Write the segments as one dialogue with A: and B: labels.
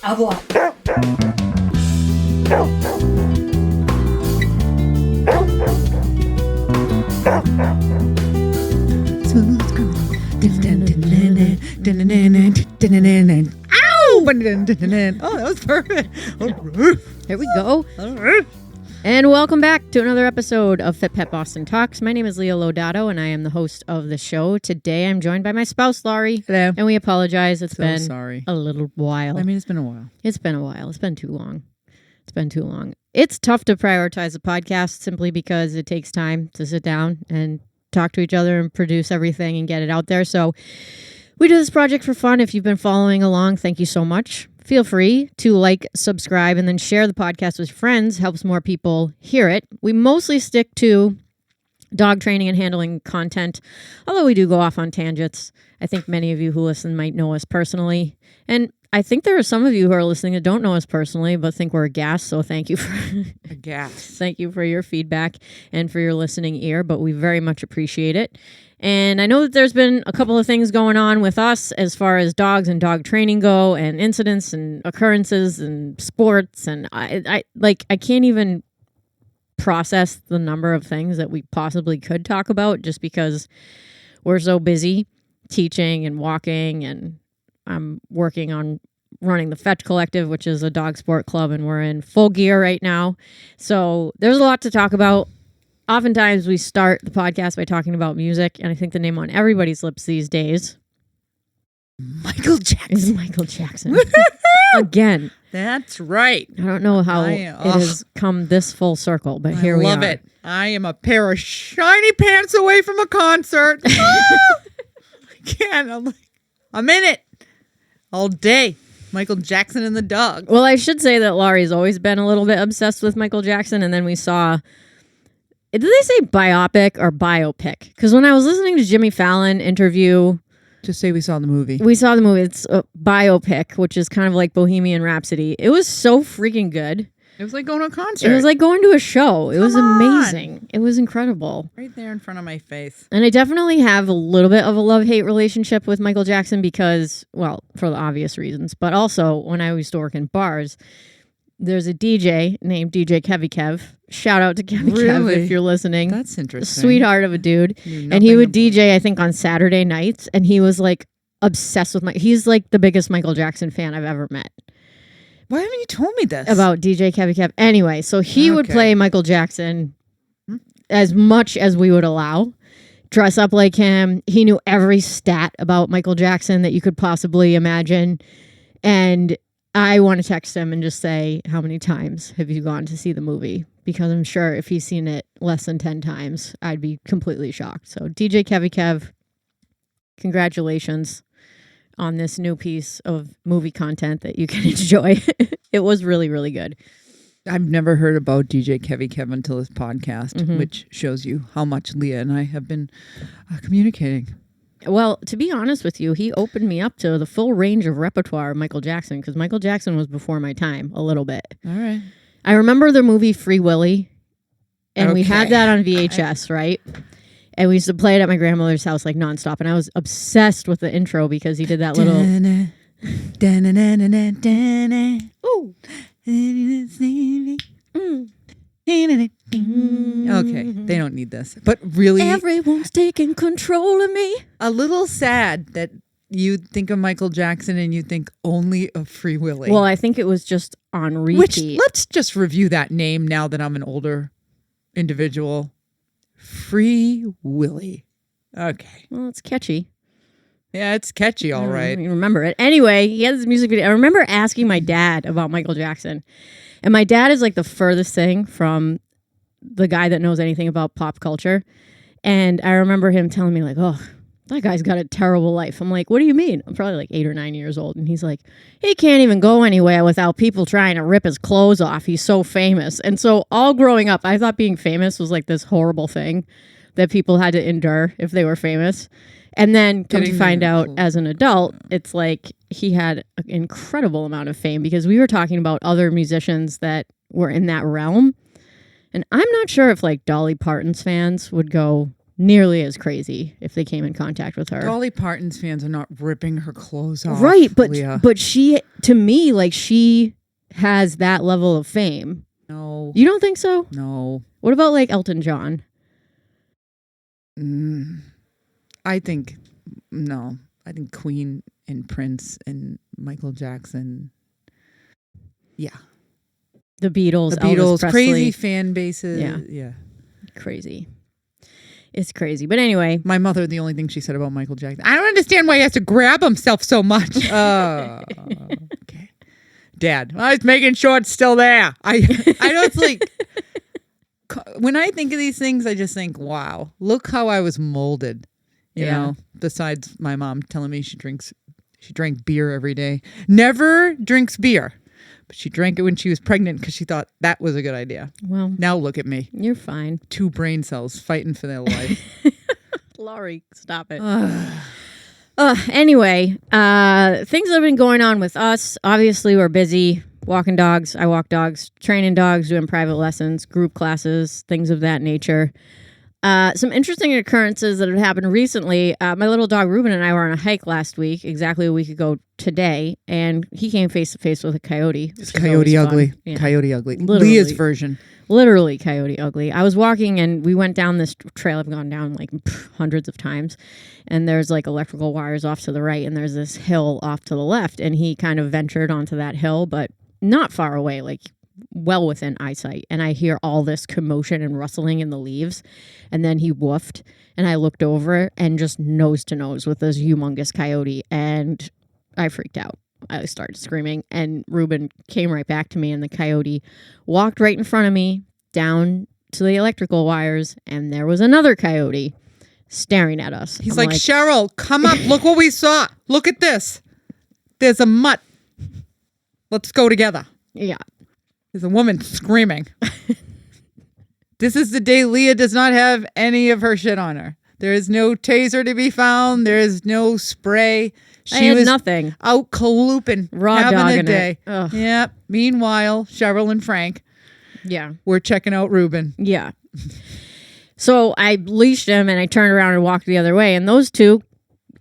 A: avoir.
B: Ow! Oh, that was perfect.
C: Here we go. And welcome back to another episode of FitPet Boston Talks. My name is Leah Lodato, and I am the host of the show. Today, I'm joined by my spouse, Lori.
B: Hello.
C: And we apologize. It's been
B: sorry.
C: a little while.
B: I mean, it's been a while.
C: It's been a while. It's been too long. It's tough to prioritize a podcast simply because it takes time to sit down and talk to each other and produce everything and get it out there. So we do this project for fun. If you've been following along, thank you so much. Feel free to like, subscribe, and then share the podcast with friends. Helps more people hear it. We mostly stick to dog training and handling content, although we do go off on tangents. I think many of you who listen might know us personally. And I think there are some of you who are listening that don't know us personally, but think we're a gas. So thank you for thank you for your feedback and for your listening ear. But we very much appreciate it. And I know that there's been a couple of things going on with us as far as dogs and dog training go, and incidents and occurrences and sports. And I can't even process the number of things that we possibly could talk about just because we're so busy teaching and walking, and I'm working on running the Fetch Collective, which is a dog sport club, and we're in full gear right now. So there's a lot to talk about. Oftentimes we start the podcast by talking about music, and I think the name on everybody's lips these days,
B: Michael Jackson.
C: is Michael Jackson. Again.
B: That's right.
C: I don't know how it has come this full circle, but here we are.
B: I love it. I am a pair of shiny pants away from a concert. I can't. I'm in it all day. Michael Jackson and the dog.
C: Well, I should say that Laurie's always been a little bit obsessed with Michael Jackson, and then we saw... Did they say biopic or biopic? Because when I was listening to Jimmy Fallon interview...
B: Just say we saw the movie.
C: We saw the movie. It's a biopic, which is kind of like Bohemian Rhapsody. It was so freaking good.
B: It was like going to a concert.
C: It was like going to a show. It was
B: Come on.
C: amazing. It was incredible.
B: Right there in front of my face.
C: And I definitely have a little bit of a love-hate relationship with Michael Jackson because, well, for the obvious reasons, but also when I used to work in bars, there's a DJ named DJ Kevy Kev. Shout out to Kevy Kev if you're listening.
B: That's interesting.
C: Sweetheart of a dude. And he would DJ, I think, on Saturday nights. And he was like obsessed with he's like the biggest Michael Jackson fan I've ever met.
B: Why haven't you told me this?
C: About DJ Kevy Kev. Anyway, so he would play Michael Jackson as much as we would allow. Dress up like him. He knew every stat about Michael Jackson that you could possibly imagine. And I want to text him and just say, how many times have you gone to see the movie? Because I'm sure if he's seen it less than 10 times, I'd be completely shocked. So DJ Kevy Kev, congratulations on this new piece of movie content that you can enjoy. It was really, really good.
B: I've never heard about DJ Kevy Kev until this podcast, which shows you how much Leah and I have been communicating.
C: Well, to be honest with you, he opened me up to the full range of repertoire of Michael Jackson, because Michael Jackson was before my time a little bit.
B: All right.
C: I remember the movie Free Willy, and we had that on VHS, right? And we used to play it at my grandmother's house like nonstop, and I was obsessed with the intro because he did that little...
B: Okay, they don't need this. But really...
C: Everyone's taking control of me.
B: A little sad that you think of Michael Jackson and you think only of Free Willy.
C: Well, I think it was just on repeat.
B: Which, let's just review that name now that I'm an older individual. Free Willy. Okay.
C: Well, it's catchy.
B: Yeah, it's catchy, all right.
C: You remember it. Anyway, he had this music video. I remember asking my dad about Michael Jackson. And my dad is like the furthest thing from the guy that knows anything about pop culture. And I remember him telling me like, oh, that guy's got a terrible life. I'm like, what do you mean? I'm probably like 8 or 9 years old. And he's like, he can't even go anywhere without people trying to rip his clothes off. He's so famous. And so all growing up, I thought being famous was like this horrible thing that people had to endure if they were famous. And then come to find out as an adult, it's like he had an incredible amount of fame, because we were talking about other musicians that were in that realm. And I'm not sure if like Dolly Parton's fans would go nearly as crazy if they came in contact with her.
B: Dolly Parton's fans are not ripping her clothes off.
C: Right,
B: Leah.
C: but she, to me, like, she has that level of fame.
B: No.
C: You don't think so?
B: No.
C: What about like Elton John?
B: I think no. I think Queen and Prince and Michael Jackson. Yeah.
C: The Beatles,
B: Elvis Presley, crazy
C: Presley.
B: fan bases. Yeah.
C: Crazy. It's crazy. But anyway.
B: My mother, the only thing she said about Michael Jackson, I don't understand why he has to grab himself so much. Okay. Dad, I was making sure it's still there. I know it's like, when I think of these things, I just think, wow, look how I was molded. You know, besides my mom telling me she drank beer every day. Never drinks beer. But she drank it when she was pregnant because she thought that was a good idea.
C: Well,
B: now look at me.
C: You're fine.
B: 2 brain cells fighting for their life.
C: Lori, stop it. Anyway, things have been going on with us. Obviously, we're busy walking dogs. I walk dogs, training dogs, doing private lessons, group classes, things of that nature. Some interesting occurrences that have happened recently. My little dog Ruben and I were on a hike last week, exactly a week ago today, and he came face to face with a coyote.
B: It's Coyote Ugly. Yeah. Coyote Ugly.
C: Literally,
B: Leah's version.
C: Literally Coyote Ugly. I was walking and we went down this trail I've gone down like hundreds of times, and there's like electrical wires off to the right, and there's this hill off to the left, and he kind of ventured onto that hill, but not far away, like well within eyesight, and I hear all this commotion and rustling in the leaves, and then he woofed, and I looked over and just nose to nose with this humongous coyote, and I freaked out. I started screaming, and Ruben came right back to me, and the coyote walked right in front of me down to the electrical wires, and there was another coyote staring at us.
B: He's like, Cheryl, come up, look what we saw. Look at this. There's a mutt. Let's go together.
C: Yeah.
B: There's a woman screaming. This is the day Leah does not have any of her shit on her. There is no taser to be found. There is no spray.
C: She was nothing.
B: Out calooping,
C: raw
B: having
C: dogging
B: a day.
C: It.
B: Yep. Meanwhile, Cheryl and Frank, we're checking out Ruben.
C: Yeah. So I leashed him and I turned around and walked the other way, and those two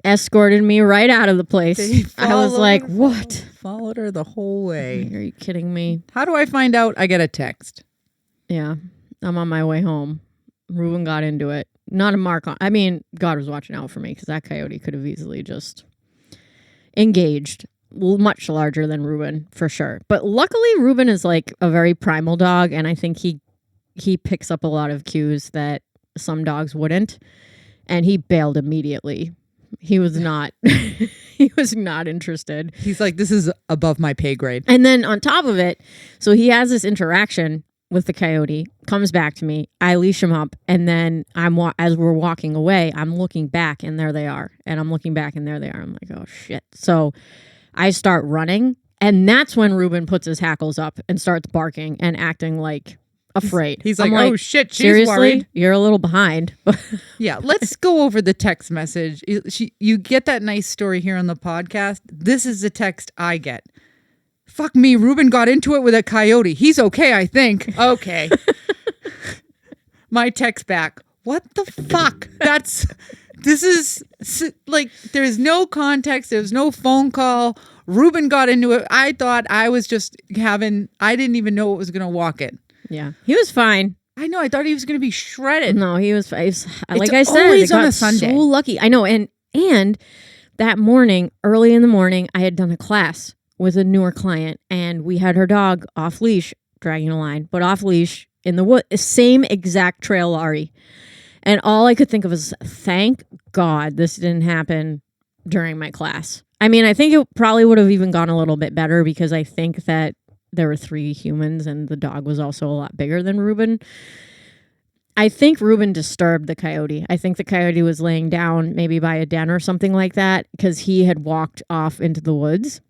C: escorted me right out of the place. I was like, what?
B: Followed her the whole way.
C: Are you kidding me?
B: How do I find out? I get a text.
C: Yeah. I'm on my way home. Ruben got into it. Not a mark on. I mean, God was watching out for me because that coyote could have easily just engaged. Much larger than Ruben, for sure. But luckily, Ruben is like a very primal dog, and I think he picks up a lot of cues that some dogs wouldn't. And he bailed immediately. He was not he was not interested.
B: He's like, this is above my pay grade.
C: And then on top of it, so he has this interaction with the coyote, comes back to me, I leash him up, and then as we're walking away, I'm looking back and there they are. And I'm looking back and there they are. I'm like, oh shit. So I start running, and that's when Ruben puts his hackles up and starts barking and acting like afraid.
B: He's like, oh shit, she's
C: seriously?
B: Worried.
C: You're a little behind.
B: Yeah, let's go over the text message. You get that nice story here on the podcast. This is the text I get. Fuck me, Ruben got into it with a coyote. He's okay, I think. Okay. My text back. What the fuck? This is like, there's no context. There's no phone call. Ruben got into it. I thought I was just I didn't even know it was going to walk it.
C: Yeah, he was fine.
B: I know. I thought he was going to be shredded.
C: No, he was like I said,
B: always
C: I
B: on
C: got
B: a Sunday.
C: so lucky. I know. And that morning, early in the morning, I had done a class with a newer client, and we had her dog off leash, dragging a line, but off leash in the wood, same exact trail, Lori. And all I could think of was, thank God this didn't happen during my class. I mean, I think it probably would have even gone a little bit better because I think that there were 3 humans and the dog was also a lot bigger than Ruben. I think Ruben disturbed the coyote. I think the coyote was laying down maybe by a den or something like that because he had walked off into the woods.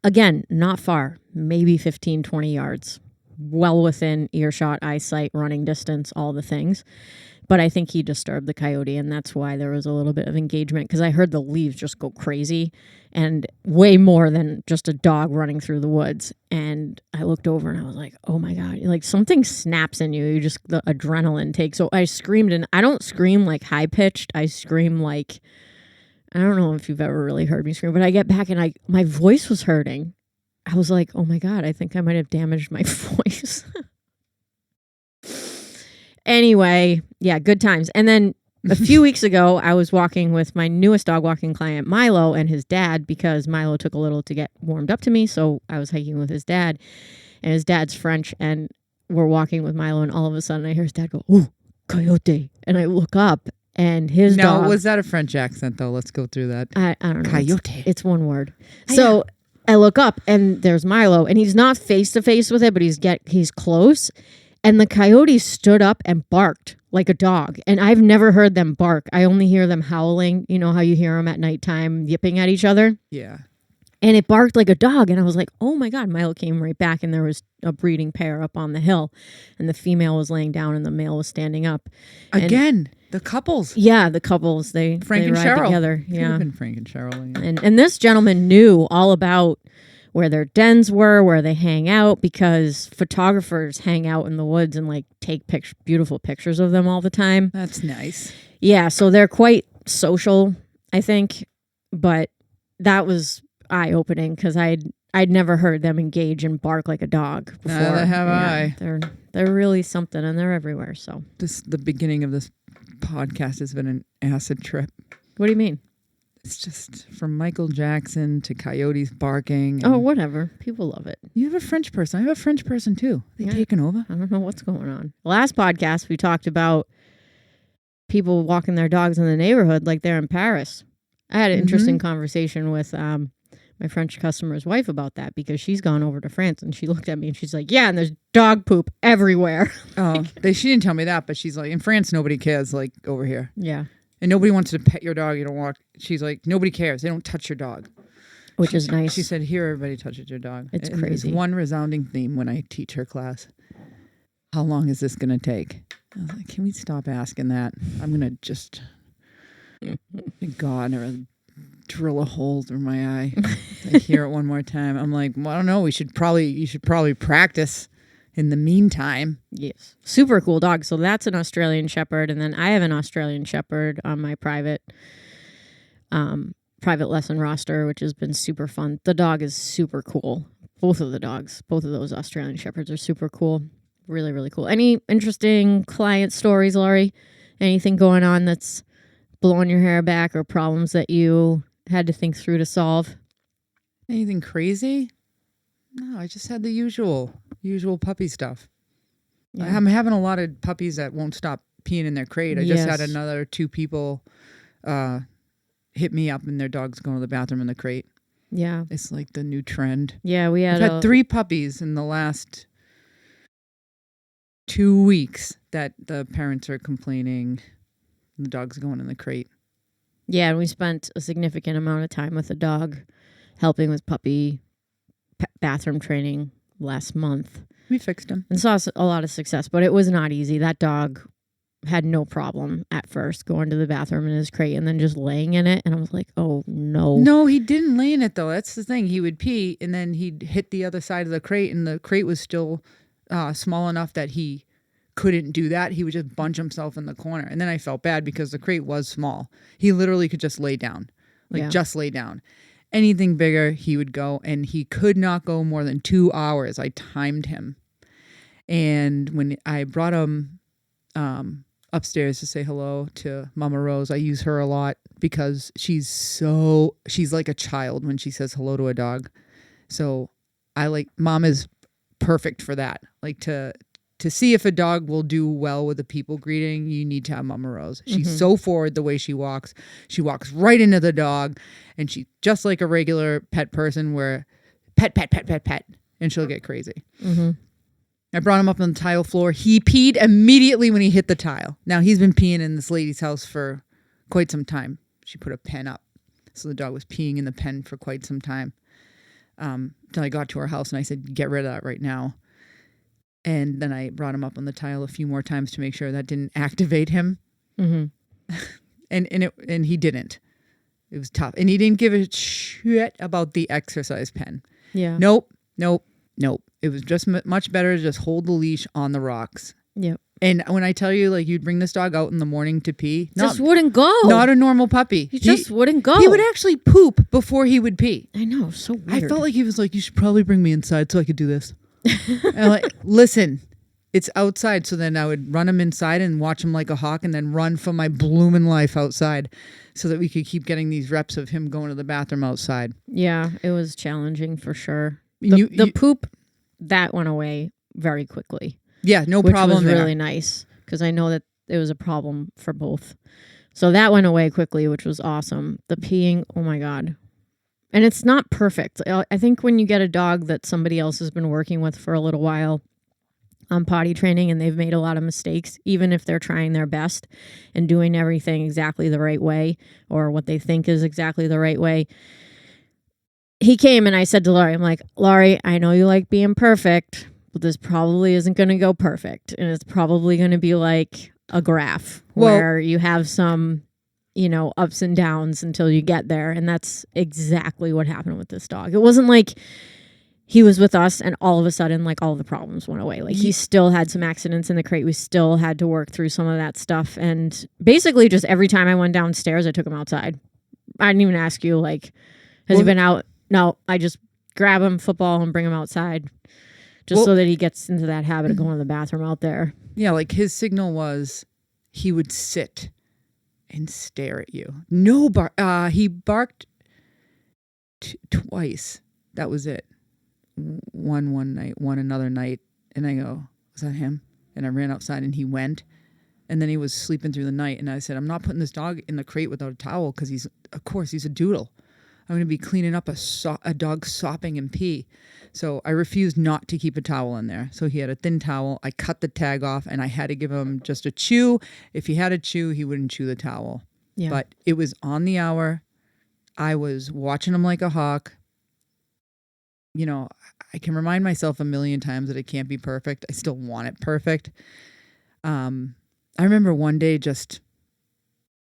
C: Again, not far, maybe 15, 20 yards, well within earshot, eyesight, running distance, all the things. But I think he disturbed the coyote, and that's why there was a little bit of engagement, because I heard the leaves just go crazy, and way more than just a dog running through the woods. And I looked over and I was like, oh my God, like something snaps in you. You just, the adrenaline takes. So I screamed, and I don't scream like high pitched. I scream like, I don't know if you've ever really heard me scream, but I get back and my voice was hurting. I was like, oh my God, I think I might have damaged my voice. Anyway, yeah, good times. And then a few weeks ago, I was walking with my newest dog walking client, Milo, and his dad, because Milo took a little to get warmed up to me. So I was hiking with his dad, and his dad's French, and we're walking with Milo, and all of a sudden I hear his dad go, "Ooh, coyote." And I look up, and his dog...
B: Now, was that a French accent, though? Let's go through that.
C: I don't know.
B: Coyote.
C: It's one word. So I look up, and there's Milo, and he's not face-to-face with it, but he's close. And the coyote stood up and barked like a dog. And I've never heard them bark. I only hear them howling. You know how you hear them at nighttime yipping at each other?
B: Yeah.
C: And it barked like a dog. And I was like, oh my God. Milo came right back, and there was a breeding pair up on the hill. And the female was laying down and the male was standing up.
B: Again, the couples.
C: Yeah, the couples. Frank
B: and
C: ride
B: Cheryl.
C: together.
B: Could
C: Yeah.
B: have been Frank and Cheryl. Yeah.
C: And this gentleman knew all about where their dens were, where they hang out, because photographers hang out in the woods and like take beautiful pictures of them all the time.
B: That's nice.
C: Yeah, so they're quite social, I think, but that was eye-opening because I'd never heard them engage and bark like a dog before.
B: Neither have I.
C: They're really something, and they're everywhere. So
B: The beginning of this podcast has been an acid trip.
C: what do you mean?
B: It's just from Michael Jackson to coyotes barking.
C: Oh, whatever. People love it.
B: You have a French person. I have a French person too. They taking over.
C: I don't know what's going on. Last podcast, we talked about people walking their dogs in the neighborhood like they're in Paris. I had an interesting conversation with my French customer's wife about that, because she's gone over to France, and she looked at me and she's like, yeah, and there's dog poop everywhere.
B: Oh, she didn't tell me that, but she's like, in France, nobody cares like over here.
C: Yeah.
B: And nobody wants to pet your dog. You don't walk. She's like, nobody cares. They don't touch your dog.
C: Which is nice.
B: She said, here, everybody touches your dog.
C: It's
B: and
C: crazy.
B: There's one resounding theme when I teach her class. How long is this going to take? I was like, can we stop asking that? I'm going to just, God, or drill a hole through my eye. I hear it one more time. I'm like, well, I don't know. You should probably practice in the meantime.
C: Yes. Super cool dog. So that's an Australian Shepherd. And then I have an Australian Shepherd on my private lesson roster, which has been super fun. The dog is super cool. Both of those Australian Shepherds are super cool. Really, really cool. Any interesting client stories, Lori? Anything going on that's blowing your hair back, or problems that you had to think through to solve?
B: Anything crazy? No, I just had the usual puppy stuff. Yeah. I'm having a lot of puppies that won't stop peeing in their crate. I just had another 2 people hit me up, and their dog's going to the bathroom in the crate.
C: Yeah.
B: It's like the new trend.
C: Yeah, I've
B: had 3 puppies in the last 2 weeks that the parents are complaining the dog's going in the crate.
C: Yeah, and we spent a significant amount of time with the dog, helping with puppy bathroom training last month.
B: We fixed him.
C: And saw a lot of success, but it was not easy. That dog had no problem at first going to the bathroom in his crate and then just laying in it. And I was like, oh, no.
B: No, he didn't lay in it, though. That's the thing. He would pee, and then he'd hit the other side of the crate, and the crate was still small enough that he couldn't do that. He would just bunch himself in the corner. And then I felt bad because the crate was small. He literally could just lay down. Just lay down. Anything bigger, he would go, and he could not go more than 2 hours. I timed him. And when I brought him upstairs to say hello to Mama Rose, I use her a lot because she's like a child when she says hello to a dog. So Mom is perfect for that. Like to see if a dog will do well with a people greeting, you need to have Mama Rose. She's so forward the way she walks. She walks right into the dog, and she's just like a regular pet person where pet, and she'll get crazy. Mm-hmm. I brought him up on the tile floor. He peed immediately when he hit the tile. Now, he's been peeing in this lady's house for quite some time. She put a pen up. So the dog was peeing in the pen for quite some time. Until I got to her house, and I said, get rid of that right now. And then I brought him up on the tile a few more times to make sure that didn't activate him.
C: Mm-hmm.
B: and he didn't. It was tough. And he didn't give a shit about the exercise pen.
C: Yeah.
B: Nope. It was just much better to just hold the leash on the rocks.
C: Yep.
B: And when I tell you, like, you'd bring this dog out in the morning to pee.
C: Just wouldn't go.
B: Not a normal puppy.
C: He just wouldn't go.
B: He would actually poop before he would pee.
C: I know. So weird.
B: I felt like he was like, you should probably bring me inside so I could do this. And I'm like, listen, it's outside. So then I would run him inside and watch him like a hawk and then run for my blooming life outside so that we could keep getting these reps of him going to the bathroom outside.
C: Yeah, it was challenging for sure.
B: You
C: The poop, that went away very quickly.
B: Yeah, no problem
C: which was
B: there.
C: really nice because I know that it was a problem for both. So that went away quickly, which was awesome. The peeing, oh my God. And it's not perfect. I think when you get a dog that somebody else has been working with for a little while on potty training and they've made a lot of mistakes, even if they're trying their best and doing everything exactly the right way or what they think is exactly the right way. He came and I said to Lori, I'm like, Lori, I know you like being perfect, but this probably isn't going to go perfect. And it's probably going to be like a graph where you have some, ups and downs until you get there. And that's exactly what happened with this dog. It wasn't like he was with us and all of a sudden, like, all the problems went away. Like, he still had some accidents in the crate. We still had to work through some of that stuff. And basically just every time I went downstairs, I took him outside. I didn't even ask you, like, has he been out? No, I just grab him, football, and bring him outside just so that he gets into that habit of going to the bathroom out there.
B: Yeah, like his signal was he would sit and stare at you. No he barked twice. That was it. One night, one another night. And I go, was that him? And I ran outside and he went. And then he was sleeping through the night. And I said, I'm not putting this dog in the crate without a towel because he's a doodle. I'm going to be cleaning up a dog sopping in pee. So I refused not to keep a towel in there. So he had a thin towel. I cut the tag off and I had to give him just a chew. If he had a chew, he wouldn't chew the towel. Yeah. But it was on the hour. I was watching him like a hawk. I can remind myself a million times that it can't be perfect. I still want it perfect. I remember one day just,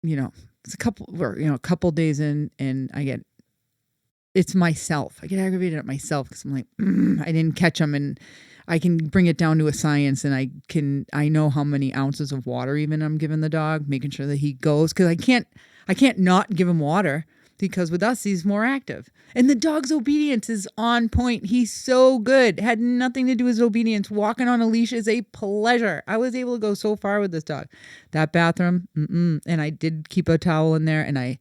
B: it's a couple days in and it's myself. I get aggravated at myself because I'm like, I didn't catch him, and I can bring it down to a science, and I know how many ounces of water even I'm giving the dog, making sure that he goes, because I can't not give him water because with us he's more active, and the dog's obedience is on point. He's so good. It had nothing to do with his obedience. Walking on a leash is a pleasure. I was able to go so far with this dog. That bathroom, and I did keep a towel in there, and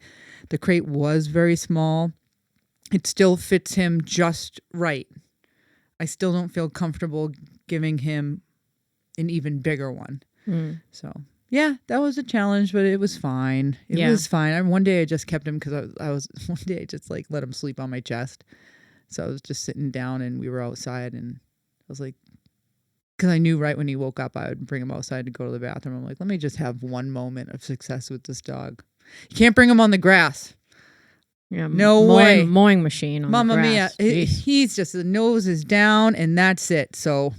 B: the crate was very small. It still fits him just right. I still don't feel comfortable giving him an even bigger one. So, yeah, that was a challenge, but it was fine. It was fine. One day I just kept him because one day I just like let him sleep on my chest. So I was just sitting down and we were outside and I was like, because I knew right when he woke up, I would bring him outside to go to the bathroom. I'm like, let me just have one moment of success with this dog. You can't bring him on the grass.
C: Yeah,
B: no way.
C: Mowing machine on
B: Mamma
C: the grass.
B: mia. He's just, the nose is down and that's it. So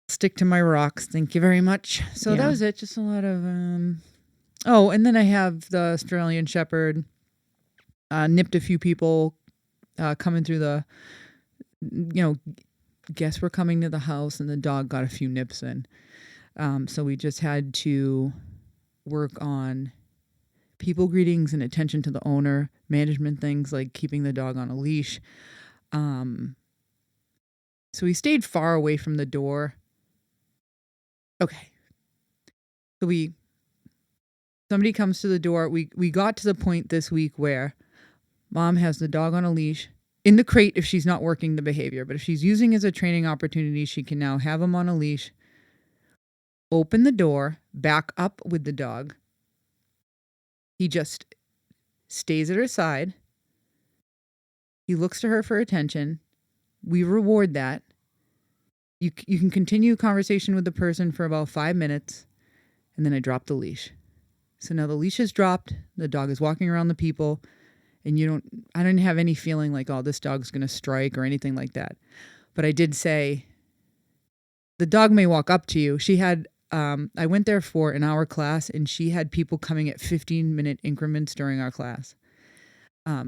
B: stick to my rocks. Thank you very much. So that was it. Just a lot of, and then I have the Australian Shepherd, nipped a few people, coming through the, guests were coming to the house and the dog got a few nips in. So we just had to work on people greetings and attention to the owner, management things like keeping the dog on a leash. So we stayed far away from the door. Okay. So somebody comes to the door. We got to the point this week where mom has the dog on a leash in the crate if she's not working the behavior, but if she's using it as a training opportunity, she can now have him on a leash, open the door, back up with the dog. He just stays at her side. He looks to her for attention. We reward that. You can continue conversation with the person for about 5 minutes, and then I drop the leash. So now the leash is dropped. The dog is walking around the people, and I didn't have any feeling like, oh, this dog's going to strike or anything like that. But I did say, the dog may walk up to you. She had, I went there for an hour class and she had people coming at 15-minute increments during our class.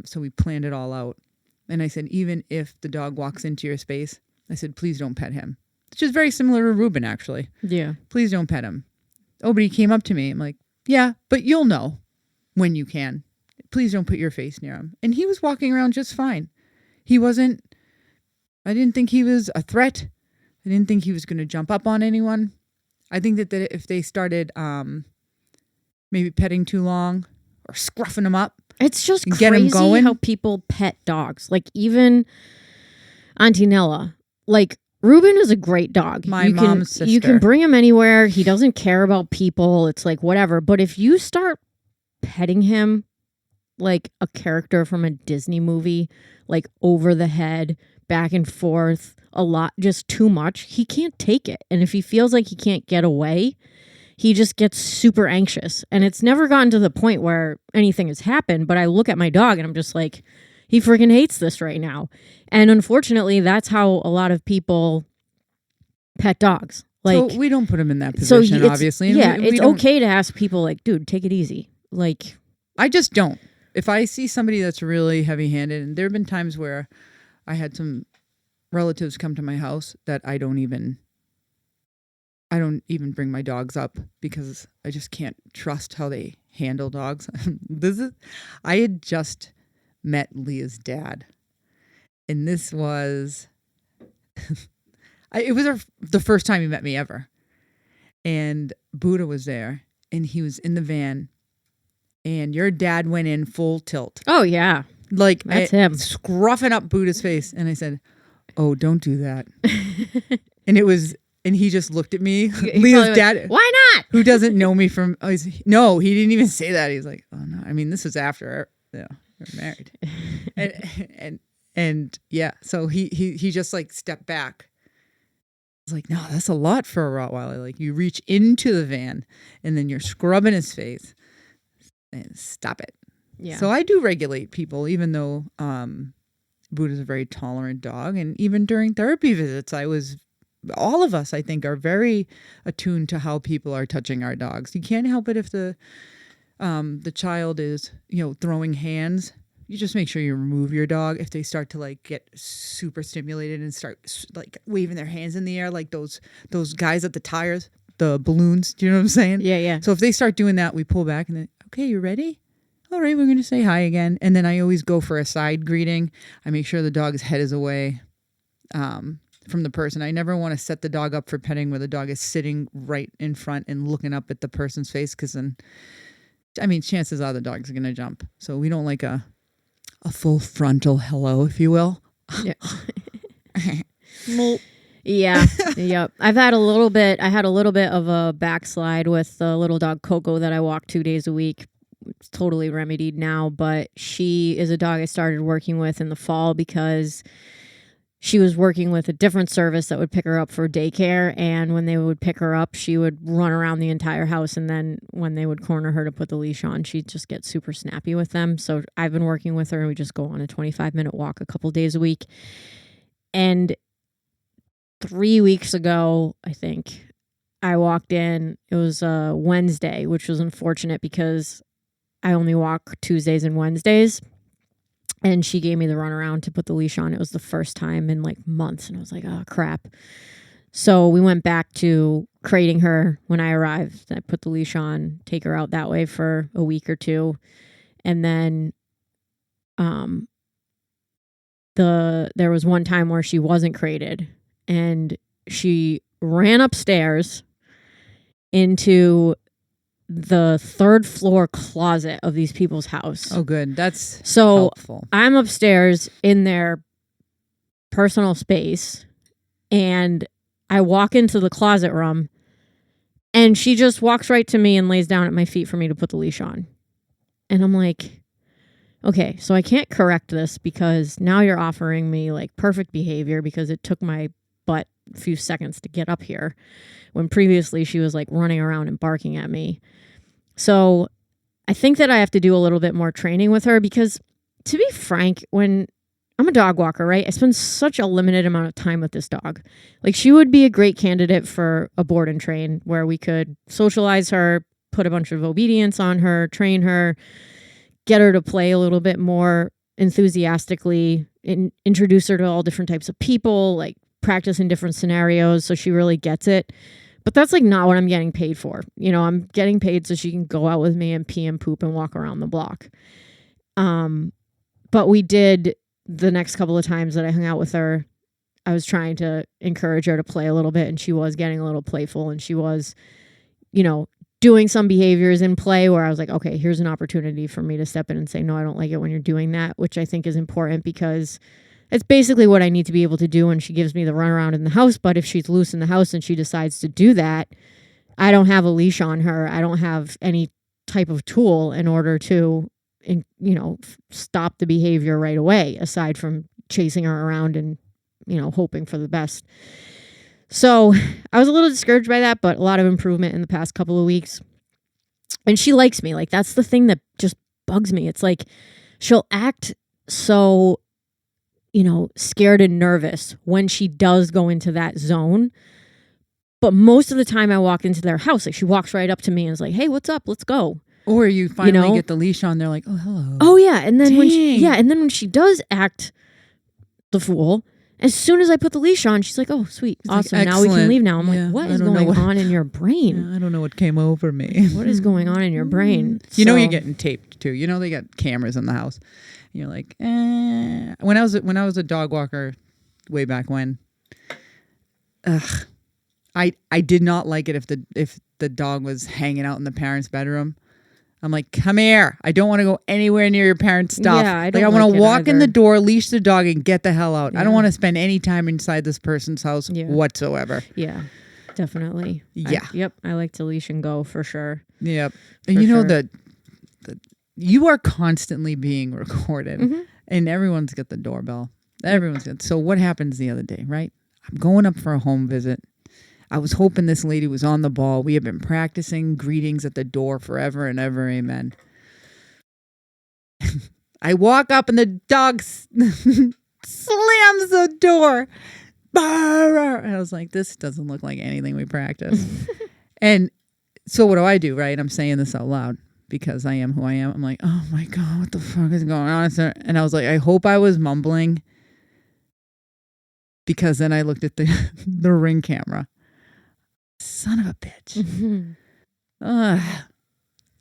B: So we planned it all out. And I said, even if the dog walks into your space, I said, please don't pet him. Which is very similar to Ruben, actually.
C: Yeah.
B: Please don't pet him. Oh, but he came up to me. I'm like, yeah, but you'll know when you can. Please don't put your face near him. And he was walking around just fine. He wasn't, I didn't think he was a threat. I didn't think he was going to jump up on anyone. I think that if they started maybe petting too long or scruffing him up,
C: it's just
B: and
C: crazy
B: get him going.
C: How people pet dogs. Like even Auntie Nella, like Ruben is a great dog.
B: My mom's sister.
C: You can bring him anywhere. He doesn't care about people. It's like whatever. But if you start petting him like a character from a Disney movie, like over the head, back and forth, a lot, just too much, he can't take it. And if he feels like he can't get away, he just gets super anxious. And it's never gotten to the point where anything has happened. But I look at my dog and I'm just like, he freaking hates this right now. And unfortunately, that's how a lot of people pet dogs. Like,
B: so we don't put him in that position, obviously.
C: Yeah,
B: we
C: it's okay to ask people like, dude, take it easy. Like,
B: I just don't. If I see somebody that's really heavy-handed, and there have been times where I had some relatives come to my house that I don't even bring my dogs up because I just can't trust how they handle dogs. I had just met Leah's dad, and this was it was the first time he met me ever. And Buddha was there, and he was in the van, and your dad went in full tilt.
C: Oh yeah,
B: like
C: that's him
B: scruffing up Buddha's face, and I said, "Oh, don't do that." And he just looked at me. Leah's dad.
C: Why not?
B: Who doesn't know me from? No, he didn't even say that. He's like, "Oh no." I mean, this was after we're married, and yeah. So he just like stepped back. I was like, "No, that's a lot for a Rottweiler." Like you reach into the van, and then you're scrubbing his face. And stop it.
C: Yeah.
B: So I do regulate people, even though Buddha's a very tolerant dog, and even during therapy visits, all of us, I think, are very attuned to how people are touching our dogs. You can't help it if the child is, throwing hands. You just make sure you remove your dog if they start to like get super stimulated and start like waving their hands in the air like those guys at the tires, the balloons. Do you know what I'm saying?
C: Yeah, yeah.
B: So if they start doing that, we pull back and then, okay, you ready? All right, we're going to say hi again. And then I always go for a side greeting. I make sure the dog's head is away from the person. I never want to set the dog up for petting where the dog is sitting right in front and looking up at the person's face, because then, chances are the dog's going to jump. So we don't like a full frontal hello, if you will.
C: Yeah. Yeah. Yep. I had a little bit of a backslide with the little dog Coco that I walk 2 days a week. It's totally remedied now, but she is a dog I started working with in the fall because she was working with a different service that would pick her up for daycare. And when they would pick her up, she would run around the entire house. And then when they would corner her to put the leash on, she'd just get super snappy with them. So I've been working with her, and we just go on a 25-minute walk a couple days a week. And 3 weeks ago, I think, I walked in. It was a Wednesday, which was unfortunate because I only walk Tuesdays and Wednesdays. And she gave me the runaround to put the leash on. It was the first time in like months. And I was like, oh, crap. So we went back to crating her when I arrived. I put the leash on, take her out that way for a week or two. And then there was one time where she wasn't crated. And she ran upstairs into the third floor closet of these people's house.
B: Oh, good. That's
C: so
B: helpful.
C: I'm upstairs in their personal space, and I walk into the closet room, and she just walks right to me and lays down at my feet for me to put the leash on. And I'm like, okay, so I can't correct this because now you're offering me like perfect behavior because it took my butt a few seconds to get up here, when previously she was like running around and barking at me. So I think that I have to do a little bit more training with her because, to be frank, when I'm a dog walker, right? I spend such a limited amount of time with this dog. Like, she would be a great candidate for a board and train where we could socialize her, put a bunch of obedience on her, train her, get her to play a little bit more enthusiastically, introduce her to all different types of people, like practice in different scenarios so she really gets it. But that's like not what I'm getting paid for. You know, I'm getting paid so she can go out with me and pee and poop and walk around the block. But we did, the next couple of times that I hung out with her, I was trying to encourage her to play a little bit, and she was getting a little playful, and she was, you know, doing some behaviors in play where I was like, okay, here's an opportunity for me to step in and say, no, I don't like it when you're doing that, which I think is important because it's basically what I need to be able to do when she gives me the runaround in the house. But if she's loose in the house and she decides to do that, I don't have a leash on her. I don't have any type of tool in order to, stop the behavior right away, aside from chasing her around and, hoping for the best. So I was a little discouraged by that, but a lot of improvement in the past couple of weeks. And she likes me. Like, that's the thing that just bugs me. It's like she'll act so, scared and nervous when she does go into that zone. But most of the time I walk into their house, like she walks right up to me and is like, hey, what's up? Let's go.
B: Or you finally get the leash on. They're like, oh, hello.
C: Oh, yeah. And then when she does act the fool, as soon as I put the leash on, she's like, oh, sweet. It's awesome. Like, now we can leave now. I'm like, what is going on in your brain?
B: Yeah, I don't know what came over me.
C: What is going on in your brain?
B: You're getting taped too. They got cameras in the house. And you're like, When I was a dog walker way back when, I did not like it if the dog was hanging out in the parents' bedroom. I'm like, come here. I don't want to go anywhere near your parents' stuff.
C: Yeah,
B: I want to walk in the door, leash the dog, and get the hell out. Yeah. I don't want to spend any time inside this person's house whatsoever.
C: Yeah, definitely.
B: Yeah.
C: I like to leash and go for sure.
B: Yep. And that you are constantly being recorded, and everyone's got the doorbell. So what happens the other day, right? I'm going up for a home visit. I was hoping this lady was on the ball. We have been practicing greetings at the door forever and ever. Amen. I walk up and the dog slams the door. And I was like, this doesn't look like anything we practice. And so what do I do, right? I'm saying this out loud because I am who I am. I'm like, oh my God, what the fuck is going on? And I was like, I hope I was mumbling, because then I looked at the Ring camera. Son of a bitch.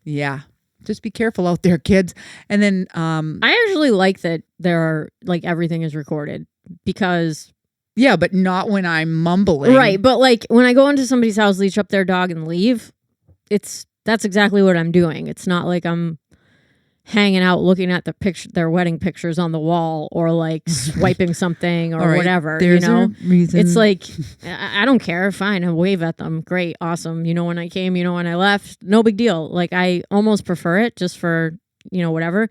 B: Yeah. Just be careful out there, kids. And then
C: I actually like that there are, like, everything is recorded, because
B: yeah, but not when I'm mumbling.
C: Right, but like when I go into somebody's house, leash up their dog and leave, that's exactly what I'm doing. It's not like I'm hanging out looking at their wedding pictures on the wall, or like swiping something or whatever.
B: There's a reason.
C: It's like, I don't care. Fine, I wave at them. Great, awesome. When I came, when I left, no big deal. Like, I almost prefer it just for whatever.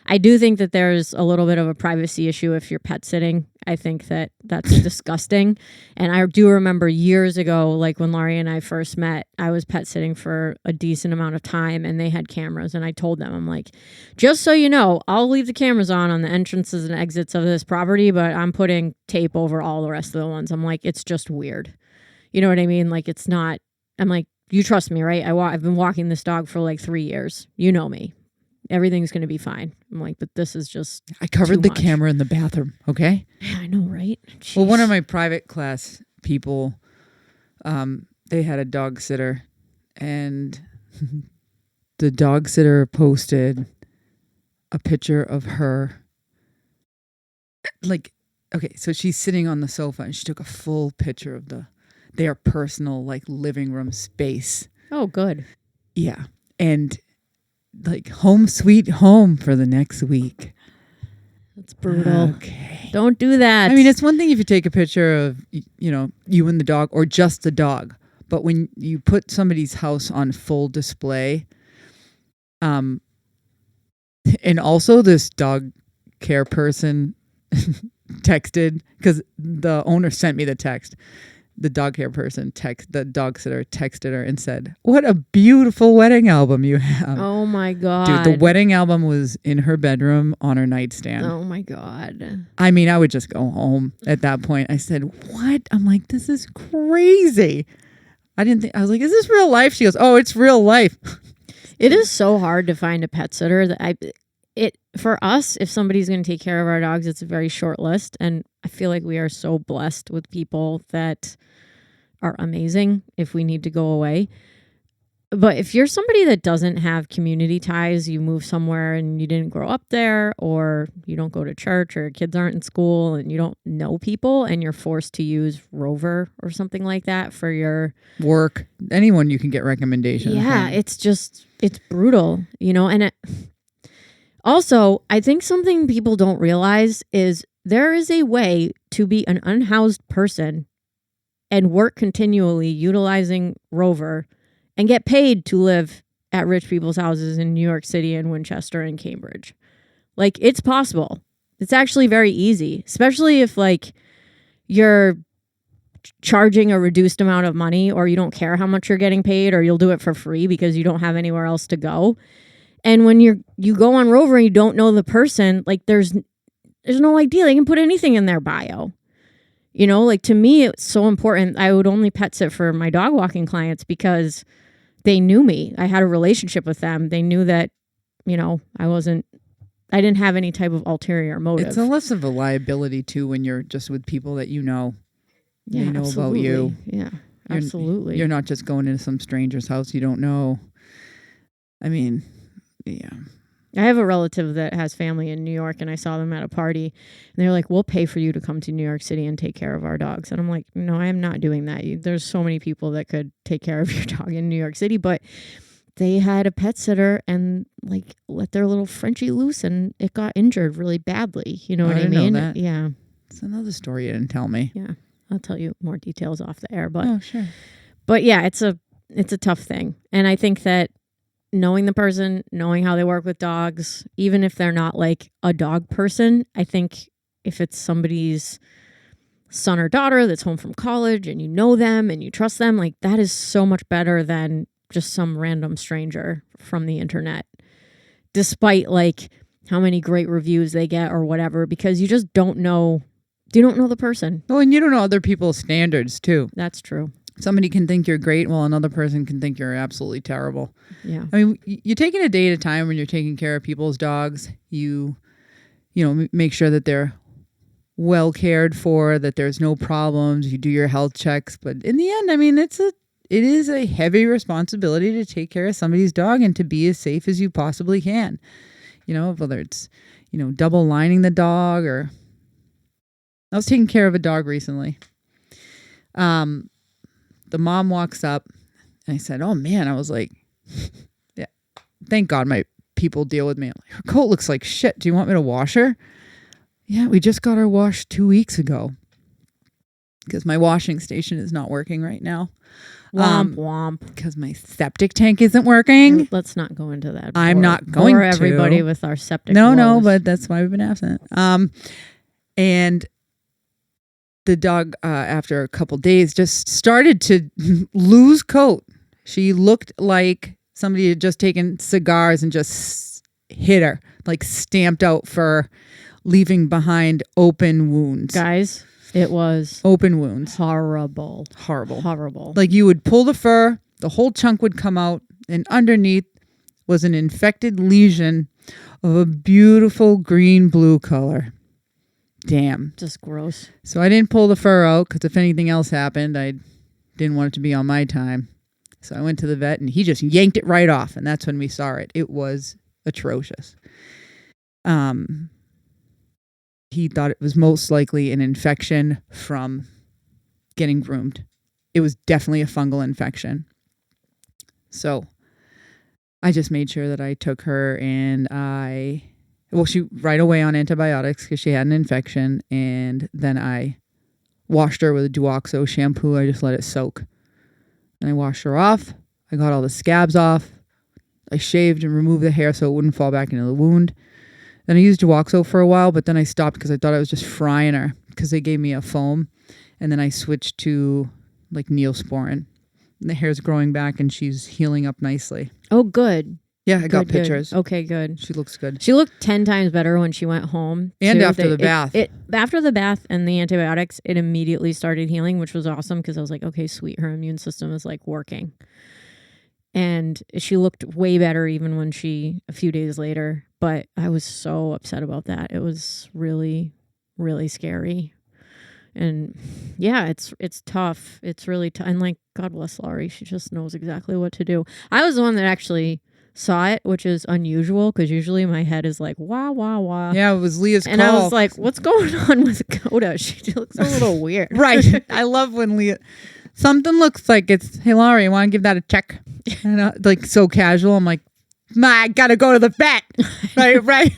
C: I do think that there's a little bit of a privacy issue if you're pet sitting. I think that that's disgusting. And I do remember years ago, like when Lori and I first met, I was pet sitting for a decent amount of time, and they had cameras. And I told them, I'm like, just so you know, I'll leave the cameras on the entrances and exits of this property, but I'm putting tape over all the rest of the ones. I'm like, it's just weird. You know what I mean? Like, it's not, I'm like, you trust me, right? I've been walking this dog for like 3 years. You know me. Everything's going to be fine. I'm like, but this is just
B: I covered the camera in the bathroom, okay?
C: Yeah, I know, right? Jeez.
B: Well, one of my private class people, they had a dog sitter, and the dog sitter posted a picture of her. Like, okay, so she's sitting on the sofa, and she took a full picture of their personal, like, living room space.
C: Oh, good.
B: Yeah. And like, home sweet home for the next week.
C: That's brutal.
B: Okay.
C: Don't do that.
B: I mean, it's one thing if you take a picture of, you and the dog, or just the dog. But when you put somebody's house on full display, and also this dog care person texted, because the owner sent me the text. the dog care person the dog sitter texted her and said, "What a beautiful wedding album you have."
C: Oh my God.
B: Dude, the wedding album was in her bedroom on her nightstand.
C: Oh my God.
B: I mean, I would just go home at that point. I said, "What?" I'm like, "This is crazy." I was like, "Is this real life?" She goes, "Oh, it's real life."
C: It is so hard to find a pet sitter that for us, if somebody's going to take care of our dogs, it's a very short list. And I feel like we are so blessed with people that are amazing if we need to go away. But if you're somebody that doesn't have community ties, you move somewhere and you didn't grow up there, or you don't go to church, or your kids aren't in school and you don't know people, and you're forced to use Rover or something like that for your
B: work, anyone you can get recommendations.
C: Yeah, it's brutal, and also, I think something people don't realize is there is a way to be an unhoused person and work continually utilizing Rover and get paid to live at rich people's houses in New York City and Winchester and Cambridge. Like, it's possible. It's actually very easy, especially if you're charging a reduced amount of money, or you don't care how much you're getting paid, or you'll do it for free because you don't have anywhere else to go. And when you go on Rover and you don't know the person, there's no idea. They can put anything in their bio. To me, it's so important. I would only pet sit for my dog walking clients because they knew me. I had a relationship with them. They knew that, I didn't have any type of ulterior motive.
B: It's a less of a liability too when you're just with people that you know.
C: Yeah,
B: they know
C: absolutely.
B: about you.
C: Yeah, absolutely.
B: You're not just going into some stranger's house you don't know. I mean, yeah.
C: I have a relative that has family in New York, and I saw them at a party, and they're like, "We'll pay for you to come to New York City and take care of our dogs." And I'm like, "No, I am not doing that. There's so many people that could take care of your dog in New York City." But they had a pet sitter and let their little Frenchie loose, and it got injured really badly. You know what I mean?
B: Know that.
C: Yeah.
B: It's another story you didn't tell me.
C: Yeah. I'll tell you more details off the air, but
B: oh, sure.
C: But yeah, it's a tough thing. And I think that knowing the person, knowing how they work with dogs, even if they're not a dog person, I think if it's somebody's son or daughter that's home from college and you know them and you trust them, that is so much better than just some random stranger from the internet. Despite how many great reviews they get or whatever, because you just don't know. You don't know the person.
B: Oh, and you don't know other people's standards too.
C: That's true.
B: Somebody can think you're great while another person can think you're absolutely terrible.
C: Yeah.
B: I mean, you're taking a day at a time when you're taking care of people's dogs. You make sure that they're well cared for, that there's no problems. You do your health checks. But in the end, I mean, it is a heavy responsibility to take care of somebody's dog and to be as safe as you possibly can. Whether it's, double lining the dog or... I was taking care of a dog recently. The mom walks up and I said, "Oh man," I was like, "Yeah, thank God my people deal with me." I'm like, "Her coat looks like shit. Do you want me to wash her?" "Yeah, we just got her washed 2 weeks ago." Because my washing station is not working right now.
C: Womp womp.
B: Because my septic tank isn't working.
C: Let's not go into that.
B: I'm not going to.
C: Everybody with our septic.
B: No, but that's why we've been absent. And the dog, after a couple days, just started to lose coat. She looked like somebody had just taken cigars and just hit her, stamped out fur, leaving behind open wounds.
C: Guys, it was
B: open wounds.
C: Horrible.
B: You would pull the fur, the whole chunk would come out, and underneath was an infected lesion of a beautiful green-blue color. Damn.
C: Just gross.
B: So I didn't pull the fur out because if anything else happened, I didn't want it to be on my time. So I went to the vet and he just yanked it right off. And that's when we saw it. It was atrocious. He thought it was most likely an infection from getting groomed. It was definitely a fungal infection. So I just made sure that I took her and she right away on antibiotics because she had an infection. And then I washed her with a Duoxo shampoo. I just let it soak. And I washed her off. I got all the scabs off. I shaved and removed the hair so it wouldn't fall back into the wound. Then I used Duoxo for a while, but then I stopped because I thought I was just frying her because they gave me a foam. And then I switched to like Neosporin. And the hair's growing back and she's healing up nicely.
C: Oh, good.
B: Yeah, I got
C: Good.
B: pictures.
C: Okay, good.
B: She looks good.
C: She looked 10 times better when she went home.
B: And
C: too.
B: after the bath.
C: After the bath and the antibiotics, it immediately started healing, which was awesome because I was like, okay, sweet. Her immune system is like working. And she looked way better even when a few days later. But I was so upset about that. It was really, really scary. And yeah, it's tough. It's really tough. And like, God bless Lori. She just knows exactly what to do. I was the one that actually saw it, which is unusual because usually my head is like, wah, wah, wah.
B: Yeah, it was Leah's
C: and
B: call.
C: I was like, what's going on with Coda? She looks a little weird.
B: Right. I love when Leah, something looks like it's, hey, Laurie, you want to give that a check? And like so casual. I'm like, I got to go to the vet. Right.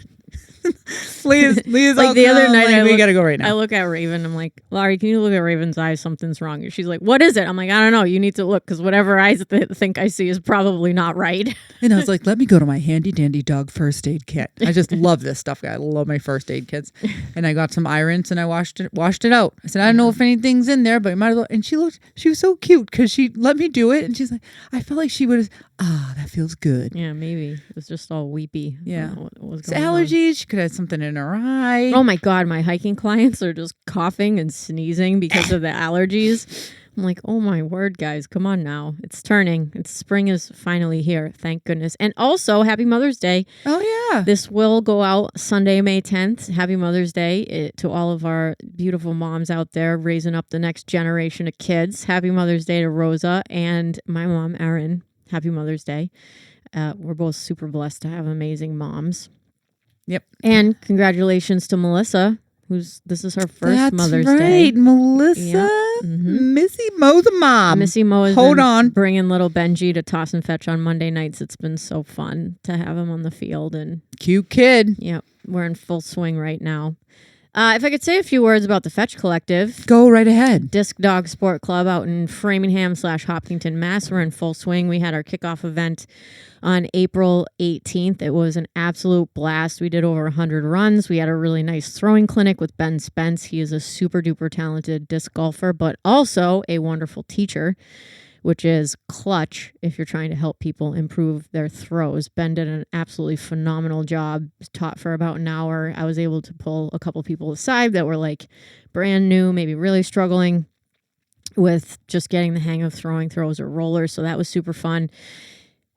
B: Leah's
C: like
B: all
C: the other
B: calm,
C: night,
B: like, we got to go right now.
C: I look at Raven. I'm like, Laurie, can you look at Raven's eyes? Something's wrong. She's like, what is it? I'm like, I don't know. You need to look because whatever eyes think I see is probably not right.
B: And I was like, let me go to my handy dandy dog first aid kit. I just love this stuff. I love my first aid kits. And I got some eye rinse and I washed it out. I said, I don't know if anything's in there, but you might as well. And she was so cute because she let me do it. And she's like, I felt like she would have, that feels good.
C: Yeah, maybe. It was just all weepy.
B: Yeah.
C: What was
B: It's
C: going on.
B: allergies. She could have something in her eye.
C: Oh my God, my hiking clients are just coughing and sneezing because of the allergies. I'm like, oh my word, guys, come on now. It's turning. Spring is finally here. Thank goodness. And also, happy Mother's Day.
B: Oh, yeah.
C: This will go out Sunday, May 10th. Happy Mother's Day to all of our beautiful moms out there raising up the next generation of kids. Happy Mother's Day to Rosa and my mom, Erin. Happy Mother's Day. We're both super blessed to have amazing moms.
B: Yep.
C: And congratulations to Melissa, this is her first Mother's Day.
B: That's right, Melissa.
C: Yep. Mm-hmm.
B: Missy Mo's a mom.
C: Missy Mo has
B: Hold
C: been
B: on.
C: bringing little Benji to toss and fetch on Monday nights. It's been so fun to have him on the field. And
B: Cute kid.
C: yep, we're in full swing right now. If I could say a few words about the Fetch Collective.
B: Go right ahead.
C: Disc Dog Sport Club out in Framingham/Hopkinton, Mass. We're in full swing. We had our kickoff event on April 18th. It was an absolute blast. We did over 100 runs. We had a really nice throwing clinic with Ben Spence. He is a super duper talented disc golfer, but also a wonderful teacher, which is clutch if you're trying to help people improve their throws. Ben did an absolutely phenomenal job, taught for about an hour. I was able to pull a couple people aside that were like brand new, maybe really struggling with just getting the hang of throwing throws or rollers. So that was super fun.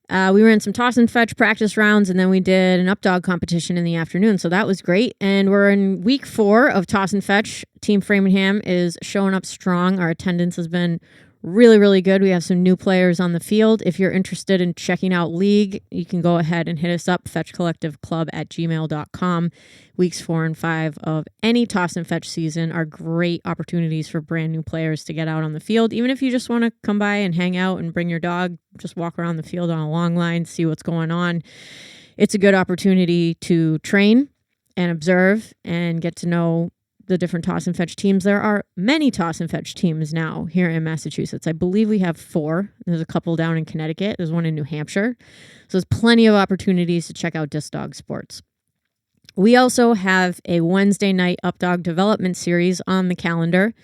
C: We ran some toss and fetch practice rounds, and then we did an up dog competition in the afternoon. So that was great. And we're in week 4 of toss and fetch. Team Framingham is showing up strong. Our attendance has been really, really good. We have some new players on the field. If you're interested in checking out League, you can go ahead and hit us up, fetchcollectiveclub@gmail.com. Weeks 4 and 5 of any toss and fetch season are great opportunities for brand new players to get out on the field. Even if you just want to come by and hang out and bring your dog, just walk around the field on a long line, see what's going on. It's a good opportunity to train and observe and get to know the different toss and fetch teams. There are many toss and fetch teams now here in Massachusetts. I believe we have 4. There's a couple down in Connecticut. There's one in New Hampshire. So there's plenty of opportunities to check out disc dog sports. We also have a Wednesday night up dog development series on the calendar.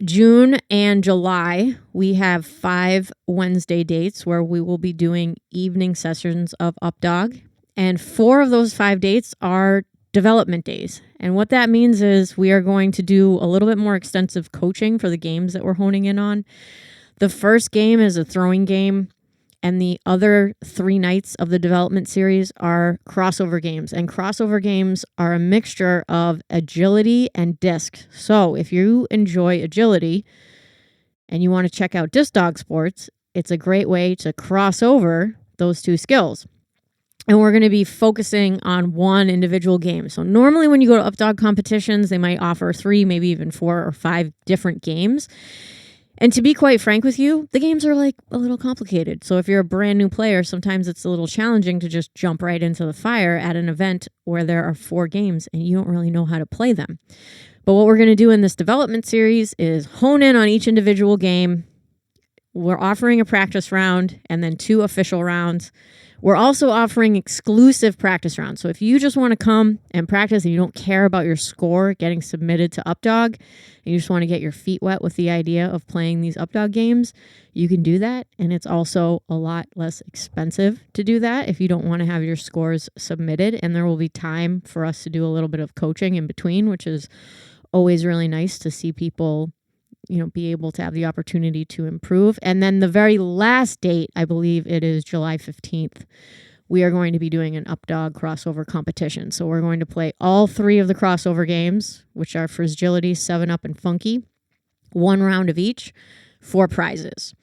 C: June and July, we have 5 Wednesday dates where we will be doing evening sessions of up dog. And 4 of those 5 dates are development days. And what that means is we are going to do a little bit more extensive coaching for the games that we're honing in on. The first game is a throwing game, and the other 3 nights of the development series are crossover games. And crossover games are a mixture of agility and disc. So if you enjoy agility and you want to check out disc dog sports, it's a great way to cross over those 2 skills. And we're going to be focusing on one individual game. So normally when you go to up dog competitions, they might offer 3, maybe even 4 or 5 different games. And to be quite frank with you, the games are like a little complicated. So if you're a brand new player, sometimes it's a little challenging to just jump right into the fire at an event where there are 4 games and you don't really know how to play them. But what we're going to do in this development series is hone in on each individual game. We're offering a practice round and then 2 official rounds. We're also offering exclusive practice rounds. So if you just want to come and practice and you don't care about your score getting submitted to Updog, and you just want to get your feet wet with the idea of playing these Updog games, you can do that. And it's also a lot less expensive to do that if you don't want to have your scores submitted. And there will be time for us to do a little bit of coaching in between, which is always really nice to see people, be able to have the opportunity to improve. And then the very last date, I believe it is July 15th, we are going to be doing an Updog crossover competition. So we're going to play all 3 of the crossover games, which are Fragility, 7-Up, and Funky, 1 round of each, 4 prizes.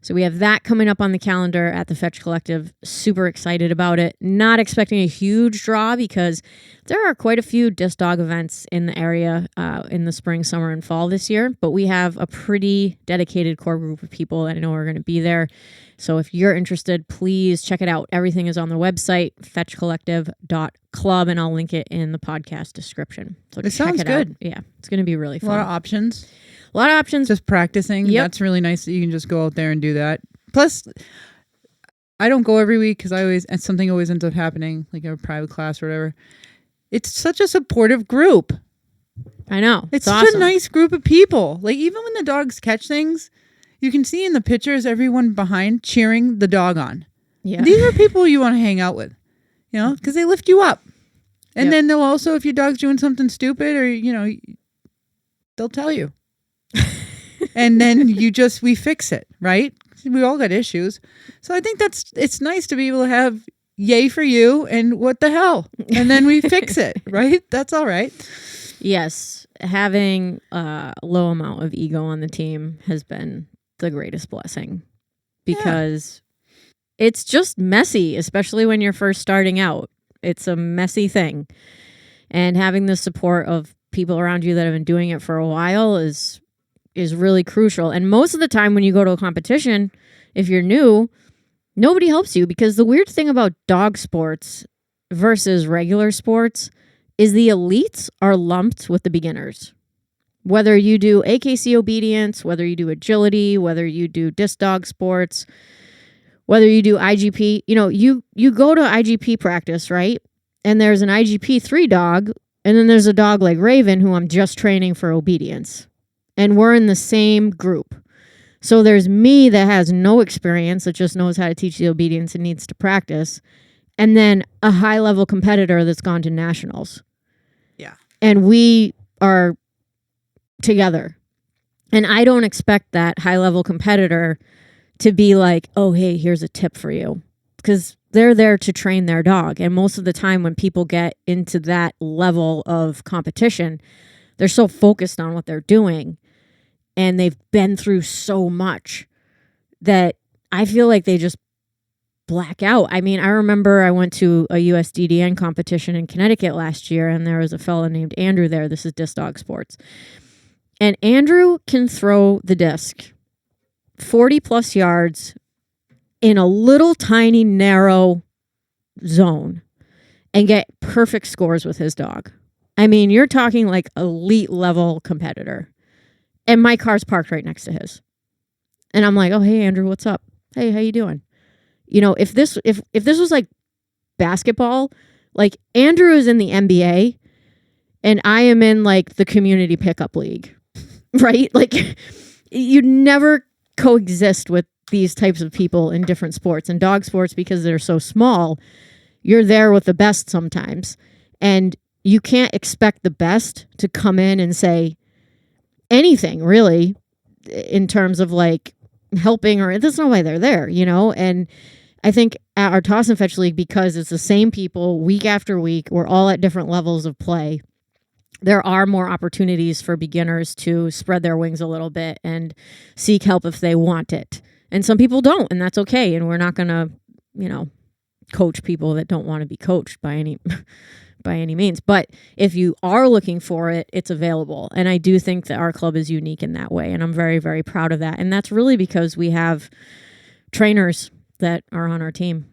C: So we have that coming up on the calendar at the Fetch Collective. Super excited about it. Not expecting a huge draw because there are quite a few disc dog events in the area in the spring, summer, and fall this year. But we have a pretty dedicated core group of people that I know are going to be there. So if you're interested, please check it out. Everything is on the website, fetchcollective.club, and I'll link it in the podcast description. So
B: it sounds good.
C: Out. Yeah, it's going to be really fun.
B: A lot of options.
C: A lot of options.
B: Just practicing.
C: Yep.
B: That's really nice that you can just go out there and do that. Plus, I don't go every week because something always ends up happening, like a private class or whatever. It's such a supportive group.
C: I know.
B: It's such
C: awesome.
B: a nice group of people. Like, even when the dogs catch things, you can see in the pictures everyone behind cheering the dog on.
C: Yeah.
B: These are people you want to hang out with, because they lift you up. And then they'll also, if your dog's doing something stupid or, they'll tell you. And then we fix it, right? We all got issues. So I think it's nice to be able to have yay for you and what the hell. And then we fix it, right? That's all right.
C: Yes. Having a low amount of ego on the team has been the greatest blessing because it's just messy, especially when you're first starting out. It's a messy thing. And having the support of people around you that have been doing it for a while is really crucial. And most of the time when you go to a competition, if you're new, nobody helps you because the weird thing about dog sports versus regular sports is the elites are lumped with the beginners. Whether you do AKC obedience, whether you do agility, whether you do disc dog sports, whether you do IGP, you go to IGP practice, right? And there's an IGP 3 dog, and then there's a dog like Raven who I'm just training for obedience. And we're in the same group. So there's me that has no experience, that just knows how to teach the obedience and needs to practice. And then a high-level competitor that's gone to nationals.
B: Yeah.
C: And we are together. And I don't expect that high-level competitor to be like, oh, hey, here's a tip for you. Because they're there to train their dog. And most of the time when people get into that level of competition, they're so focused on what they're doing and they've been through so much that I feel like they just black out. I mean, I remember I went to a USDDN competition in Connecticut last year and there was a fella named Andrew there. This is disc dog sports. And Andrew can throw the disc 40 plus yards in a little tiny narrow zone and get perfect scores with his dog. I mean, you're talking like elite level competitor. And my car's parked right next to his. And I'm like, oh, hey, Andrew, what's up? Hey, how you doing? If this was like basketball, like Andrew is in the NBA and I am in like the community pickup league, right? Like you'd never coexist with these types of people in different sports. And dog sports, because they're so small, you're there with the best sometimes. And you can't expect the best to come in and say anything really in terms of like helping, or there's no way they're there, And I think at our Toss and Fetch League, because it's the same people week after week, we're all at different levels of play. There are more opportunities for beginners to spread their wings a little bit and seek help if they want it. And some people don't, and that's okay. And we're not going to, coach people that don't want to be coached by any means. But if you are looking for it, it's available. And I do think that our club is unique in that way. And I'm very, very proud of that. And that's really because we have trainers that are on our team,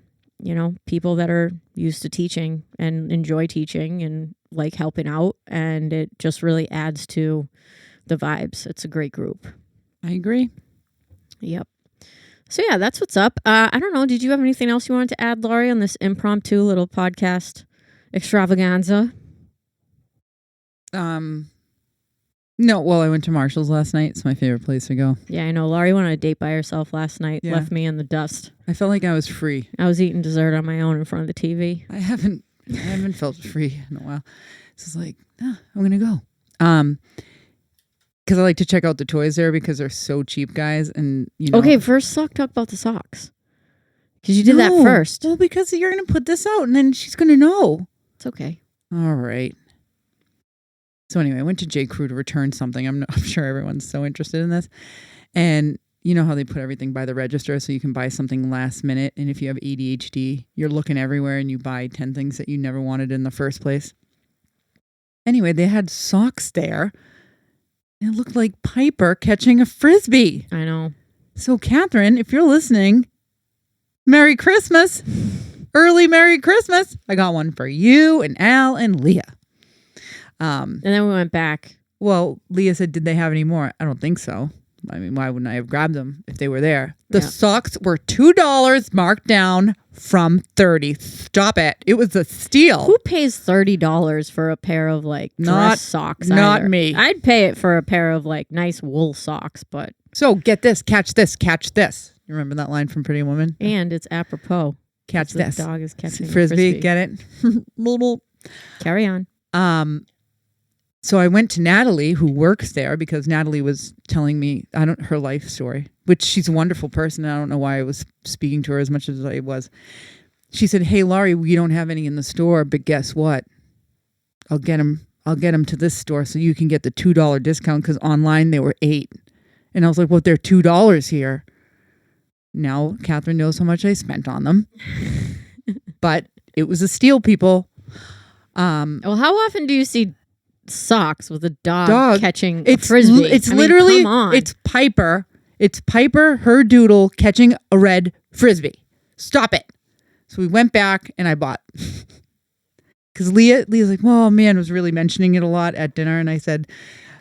C: people that are used to teaching and enjoy teaching and like helping out. And it just really adds to the vibes. It's a great group.
B: I agree.
C: Yep. So yeah, that's what's up. I don't know. Did you have anything else you wanted to add, Lori, on this impromptu little podcast extravaganza?
B: No, well, I went to Marshall's last night. It's my favorite place to go.
C: Yeah, I know. Laurie went on a date by herself last night, left me in the dust.
B: I felt like I was free.
C: I was eating dessert on my own in front of the TV.
B: I haven't felt free in a while. So it's like, I'm going to go. Because I like to check out the toys there because they're so cheap, guys. And, you know.
C: Okay, first talk about the socks. Because you did that first.
B: Well, because you're going to put this out and then she's going to know.
C: It's okay.
B: All right. So anyway, I went to J. Crew to return something. I'm sure everyone's so interested in this. And you know how they put everything by the register so you can buy something last minute. And if you have ADHD, you're looking everywhere and you buy 10 things that you never wanted in the first place. Anyway, they had socks there. It looked like Piper catching a Frisbee.
C: I know.
B: So Catherine, if you're listening, Merry Christmas. Early Merry Christmas. I got one for you and Al and Leah.
C: And then we went back.
B: Well, Leah said, did they have any more? I don't think so. I mean, why wouldn't I have grabbed them if they were there? The socks were $2 marked down from $30. Stop it. It was a steal.
C: Who pays $30 for a pair of like dress socks?
B: Not
C: either?
B: me.
C: I'd pay it for a pair of like nice wool socks, but.
B: So get this, catch this, catch this. You remember that line from Pretty Woman?
C: And it's apropos.
B: Catch this.
C: The dog is catching
B: Frisbee. Get it?
C: Carry on.
B: So I went to Natalie, who works there, because Natalie was telling me her life story, which she's a wonderful person. And I don't know why I was speaking to her as much as I was. She said, "Hey, Laurie, we don't have any in the store, but guess what? I'll get them to this store so you can get the $2 discount because online they were $8." And I was like, "Well, they're $2 here." Now Catherine knows how much I spent on them, but it was a steal, people.
C: Well, how often do you see socks with a dog catching a Frisbee?
B: It's literally, it's Piper. It's Piper, her doodle, catching a red Frisbee. Stop it. So we went back and I bought. Because Leah's like, "Oh, man," was really mentioning it a lot at dinner. And I said,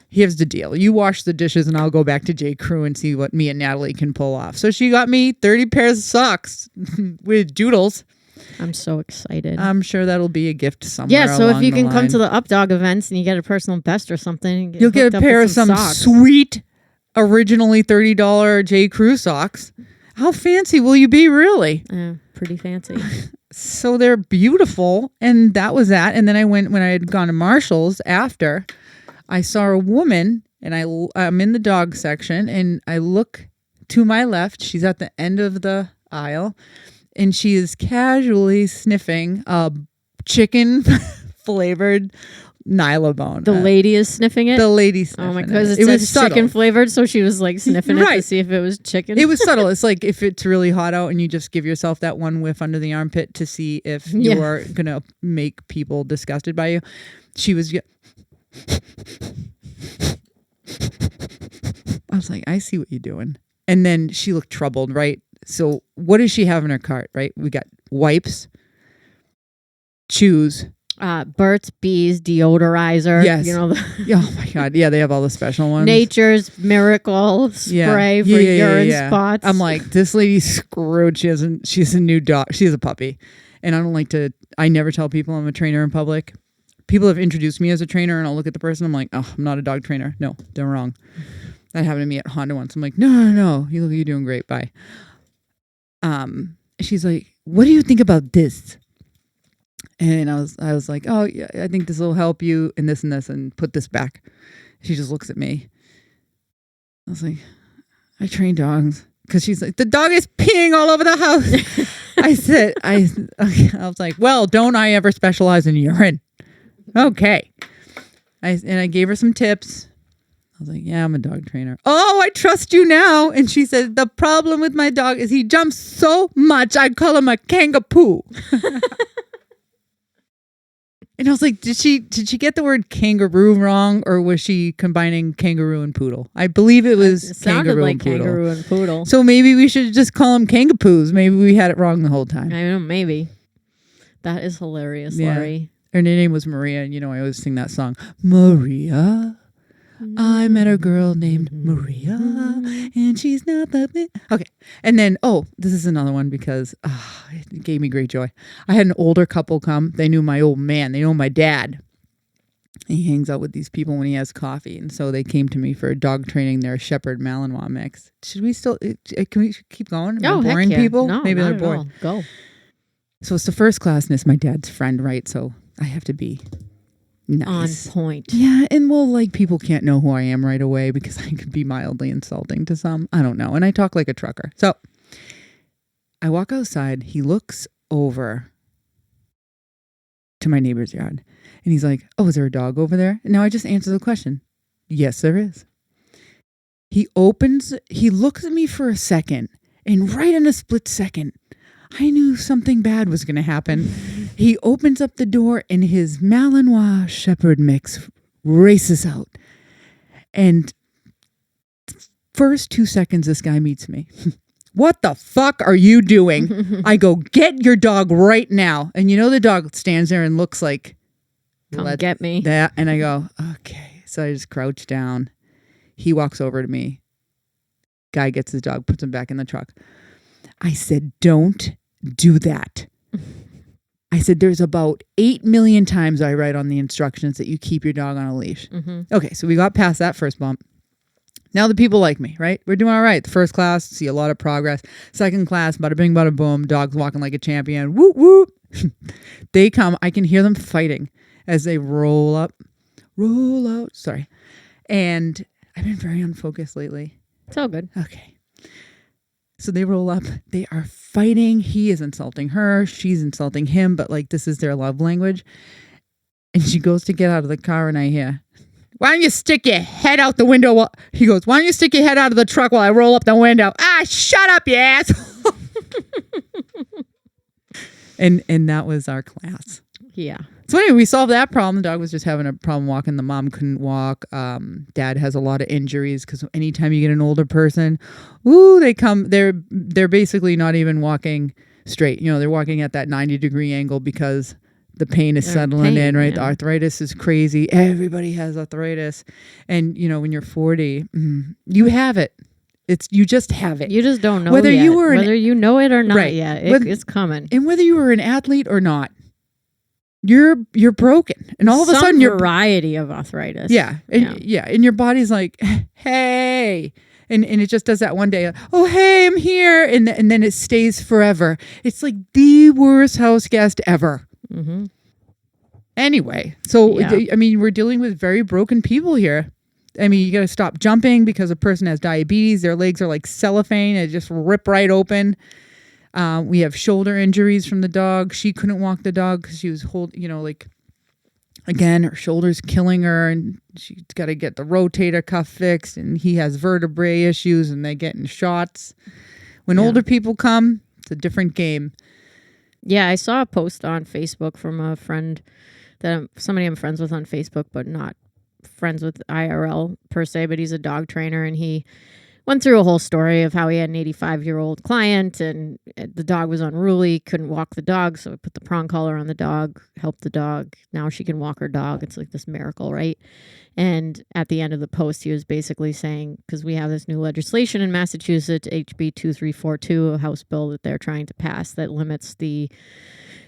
B: "Here's the deal. You wash the dishes and I'll go back to J. Crew and see what me and Natalie can pull off." So she got me 30 pairs of socks with doodles.
C: I'm so excited.
B: I'm sure that'll be a gift somewhere.
C: Yeah, so if you can come to the Updog events and you get a personal best or something,
B: you'll get a pair of some sweet, originally $30 J. Crew socks. How fancy will you be, really?
C: Pretty fancy.
B: So they're beautiful, and that was that. And then I went, when I had gone to Marshall's after, I saw a woman, and I'm in the dog section, and I look to my left. She's at the end of the aisle. And she is casually sniffing a chicken flavored Nylabone.
C: The lady is sniffing it?
B: The lady sniffing
C: it. Oh my God, it was chicken flavored, so she was like sniffing it to see if it was chicken.
B: It was subtle. It's like if it's really hot out and you just give yourself that one whiff under the armpit to see if you are going to make people disgusted by you. She was... I was like, I see what you're doing. And then she looked troubled, right? So what does she have in her cart, right? We got wipes, chews.
C: Burt's Bees deodorizer.
B: Yes.
C: You know,
B: oh my God. Yeah, they have all the special ones.
C: Nature's Miracle spray for urine spots.
B: I'm like, this lady's screwed. She's a new dog. She's a puppy. And I never tell people I'm a trainer in public. People have introduced me as a trainer and I'll look at the person. I'm like, "Oh, I'm not a dog trainer." No, they're wrong. That happened to me at Honda once. I'm like, no. You look, you're doing great. Bye. She's like, "What do you think about this?" And I was like, "Oh yeah, I think this will help you in this and put this back." She just looks at me. I was like, "I train dogs." Because she's like, "The dog is peeing all over the house." I was like, "Well, don't I ever specialize in urine?" Okay. I gave her some tips. I was like, "Yeah, I'm a dog trainer." "Oh, I trust you now." And she said, "The problem with my dog is he jumps so much, I call him a kangapoo." And I was like, did she get the word kangaroo wrong, or was she combining kangaroo and poodle? I believe it was kangaroo and poodle.
C: Kangaroo and poodle.
B: So maybe we should just call them kangapoos. Maybe we had it wrong the whole time.
C: I know, maybe. That is hilarious, Laurie.
B: Her name was Maria, and I always sing that song. Maria, I met a girl named Maria, and she's not the... Okay. And then, this is another one because it gave me great joy. I had an older couple come. They knew my old man. They know my dad. He hangs out with these people when he has coffee. And so they came to me for dog training their Shepherd Malinois mix. Should we still... Can we keep going? Am I boring people?
C: No,
B: maybe they're
C: not
B: bored.
C: at all. Go.
B: So it's the first class, and it's my dad's friend, right? So I have to be... nice.
C: On point.
B: Yeah, and people can't know who I am right away because I could be mildly insulting to some. I don't know. And I talk like a trucker. So I walk outside. He looks over to my neighbor's yard. And he's like, oh, is there a dog over there? And now I just answer the question. Yes, there is. He looks at me for a second. And right in a split second, I knew something bad was going to happen. He opens up the door and his Malinois Shepherd mix races out. And first 2 seconds, this guy meets me. What the fuck are you doing? I go, get your dog right now. And the dog stands there and looks like,
C: come get me.
B: That. And I go, okay. So I just crouch down. He walks over to me. Guy gets his dog, puts him back in the truck. I said, don't do that. I said, there's about 8 million times I write on the instructions that you keep your dog on a leash. Mm-hmm. Okay, so we got past that first bump. Now the people like me, right? We're doing all right. The first class, see a lot of progress. Second class, bada bing, bada boom. Dog's walking like a champion. Whoop, whoop. They come. I can hear them fighting as they roll out. Sorry. And I've been very unfocused lately.
C: It's all good.
B: Okay. So they roll up. They are fighting. He is insulting her. She's insulting him. But this is their love language. And she goes to get out of the car and I hear, why don't you stick your head out the window? He goes, why don't you stick your head out of the truck while I roll up the window? Shut up, you asshole. And that was our class.
C: Yeah.
B: So anyway, we solved that problem. The dog was just having a problem walking. The mom couldn't walk. Dad has a lot of injuries because anytime you get an older person, they're basically not even walking straight. They're walking at that 90-degree angle because the pain is settling in, right? Yeah. The arthritis is crazy. Everybody has arthritis. And, when you're 40, you have it. You just have it.
C: You just don't know whether you know it or not
B: right.
C: yet. It's coming.
B: And whether you were an athlete or not, you're broken. And all of a sudden you're
C: variety of arthritis.
B: Yeah. And your body's like, hey. And it just does that one day. Oh, hey, I'm here. And then it stays forever. It's like the worst house guest ever. Mm-hmm. Anyway, so, yeah. We're dealing with very broken people here. You got to stop jumping because a person has diabetes. Their legs are like cellophane. They just rip right open. We have shoulder injuries from the dog. She couldn't walk the dog because she was again, her shoulder's killing her and she's got to get the rotator cuff fixed and he has vertebrae issues and they're getting shots. When older people come, it's a different game.
C: Yeah, I saw a post on Facebook from a friend somebody I'm friends with on Facebook, but not friends with IRL per se, but he's a dog trainer and he went through a whole story of how he had an 85-year-old client and the dog was unruly, couldn't walk the dog, so he put the prong collar on the dog, helped the dog. Now she can walk her dog. It's like this miracle, right? And at the end of the post, he was basically saying, because we have this new legislation in Massachusetts, HB 2342, a House bill that they're trying to pass that limits the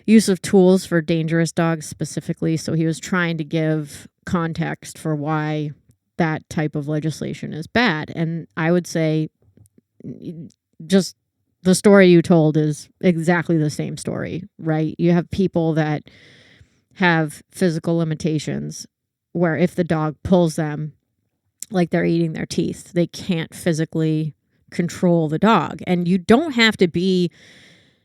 C: use of tools for dangerous dogs specifically. So he was trying to give context for why that type of legislation is bad. And I would say just the story you told is exactly the same story, right? You have people that have physical limitations where if the dog pulls them like they're eating their teeth, they can't physically control the dog. And you don't have to be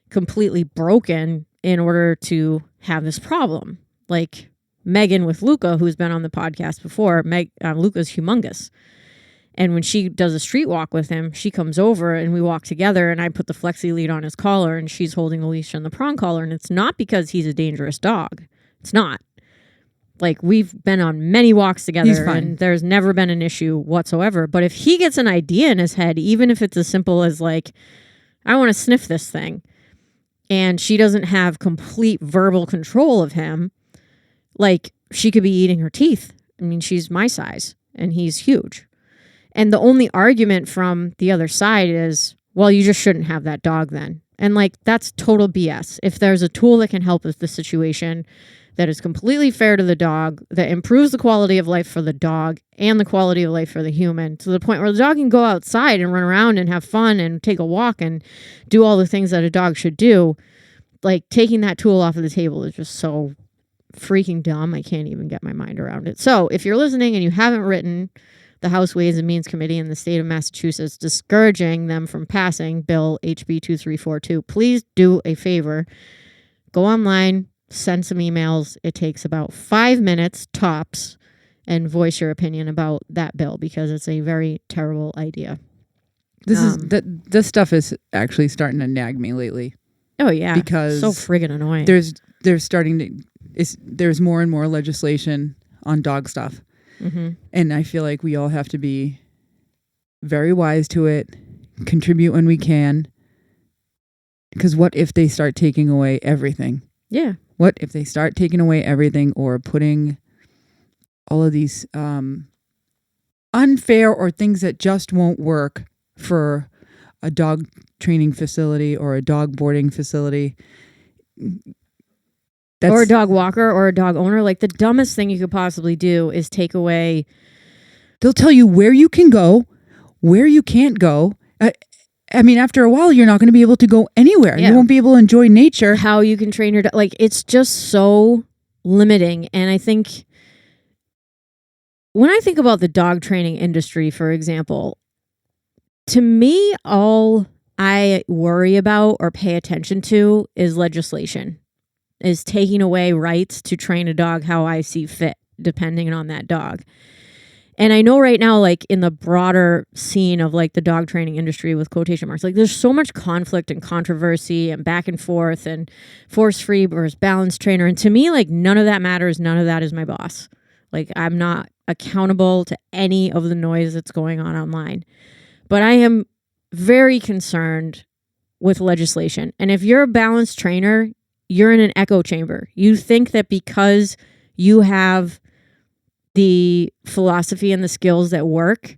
C: completely broken in order to have this problem. Like Megan with Luca, who's been on the podcast before, Luca's humongous. And when she does a street walk with him, she comes over and we walk together and I put the flexi lead on his collar and she's holding the leash on the prong collar. And it's not because he's a dangerous dog. It's not. Like, we've been on many walks together and there's never been an issue whatsoever. But if he gets an idea in his head, even if it's as simple as like, I want to sniff this thing, and she doesn't have complete verbal control of him, like, she could be eating her teeth. I mean, she's my size. and he's huge. And the only argument from the other side is, well, you just shouldn't have that dog then. And like, that's total BS. If there's a tool that can help with the situation that is completely fair to the dog, that improves the quality of life for the dog and the quality of life for the human, to the point where the dog can go outside and run around and have fun and take a walk and do all the things that a dog should do, like taking that tool off of the table is just so freaking dumb. I can't even get my mind around it. So if you're listening and you haven't written the House Ways and Means Committee in the state of Massachusetts discouraging them from passing Bill HB 2342, please do a favor. Go online, send some emails. It takes about 5 minutes tops, and voice your opinion about that bill because it's a very terrible idea.
B: This stuff is actually starting to nag me lately.
C: Oh yeah,
B: because
C: so friggin' annoying.
B: There's more and more legislation on dog stuff. Mm-hmm. And I feel like we all have to be very wise to it, contribute when we can. Because what if they start taking away everything?
C: Yeah.
B: What if they start taking away everything or putting all of these unfair or things that just won't work for a dog training facility or a dog boarding facility?
C: Or a dog walker or a dog owner. Like, the dumbest thing you could possibly do is take away.
B: They'll tell you where you can go, where you can't go. I mean, after a while, you're not going to be able to go anywhere. Yeah. You won't be able to enjoy nature.
C: How you can train your dog. Like, it's just so limiting. And I think when I think about the dog training industry, for example, to me, all I worry about or pay attention to is legislation. Is taking away rights to train a dog how I see fit, depending on that dog. And I know right now, like in the broader scene of like the dog training industry with quotation marks, like there's so much conflict and controversy and back and forth and force-free versus balanced trainer. And to me, like none of that matters. None of that is my boss. Like I'm not accountable to any of the noise that's going on online. But I am very concerned with legislation. And if you're a balanced trainer, you're in an echo chamber. You think that because you have the philosophy and the skills that work,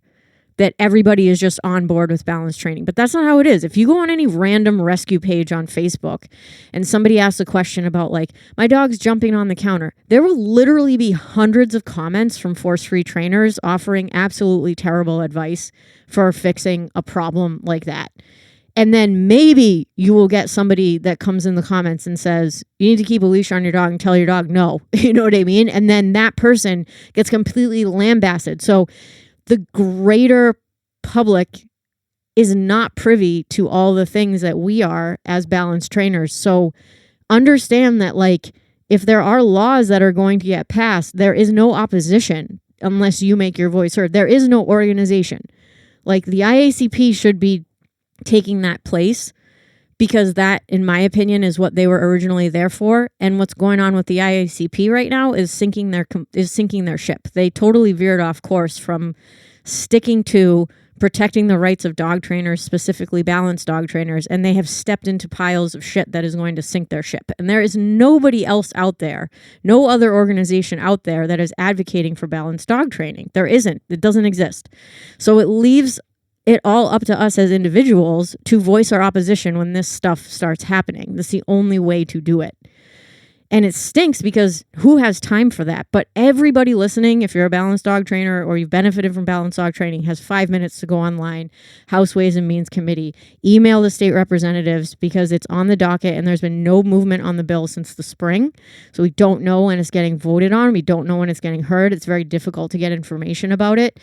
C: that everybody is just on board with balanced training. But that's not how it is. If you go on any random rescue page on Facebook and somebody asks a question about like, my dog's jumping on the counter, there will literally be hundreds of comments from force-free trainers offering absolutely terrible advice for fixing a problem like that. And then maybe you will get somebody that comes in the comments and says, you need to keep a leash on your dog and tell your dog no. You know what I mean? And then that person gets completely lambasted. So the greater public is not privy to all the things that we are as balanced trainers. So understand that, like, if there are laws that are going to get passed, there is no opposition unless you make your voice heard. There is no organization. Like, the IACP should be taking that place, because that, in my opinion, is what they were originally there for. And what's going on with the IACP right now is sinking their ship. They totally veered off course from sticking to protecting the rights of dog trainers, specifically balanced dog trainers, and they have stepped into piles of shit that is going to sink their ship. And there is nobody else out there, no other organization out there that is advocating for balanced dog training. There isn't. It doesn't exist. So it leaves it all up to us as individuals to voice our opposition when this stuff starts happening. That's the only way to do it. And it stinks because who has time for that? But everybody listening, if you're a balanced dog trainer or you've benefited from balanced dog training, has 5 minutes to go online, House Ways and Means Committee, email the state representatives because it's on the docket and there's been no movement on the bill since the spring. So we don't know when it's getting voted on. We don't know when it's getting heard. It's very difficult to get information about it.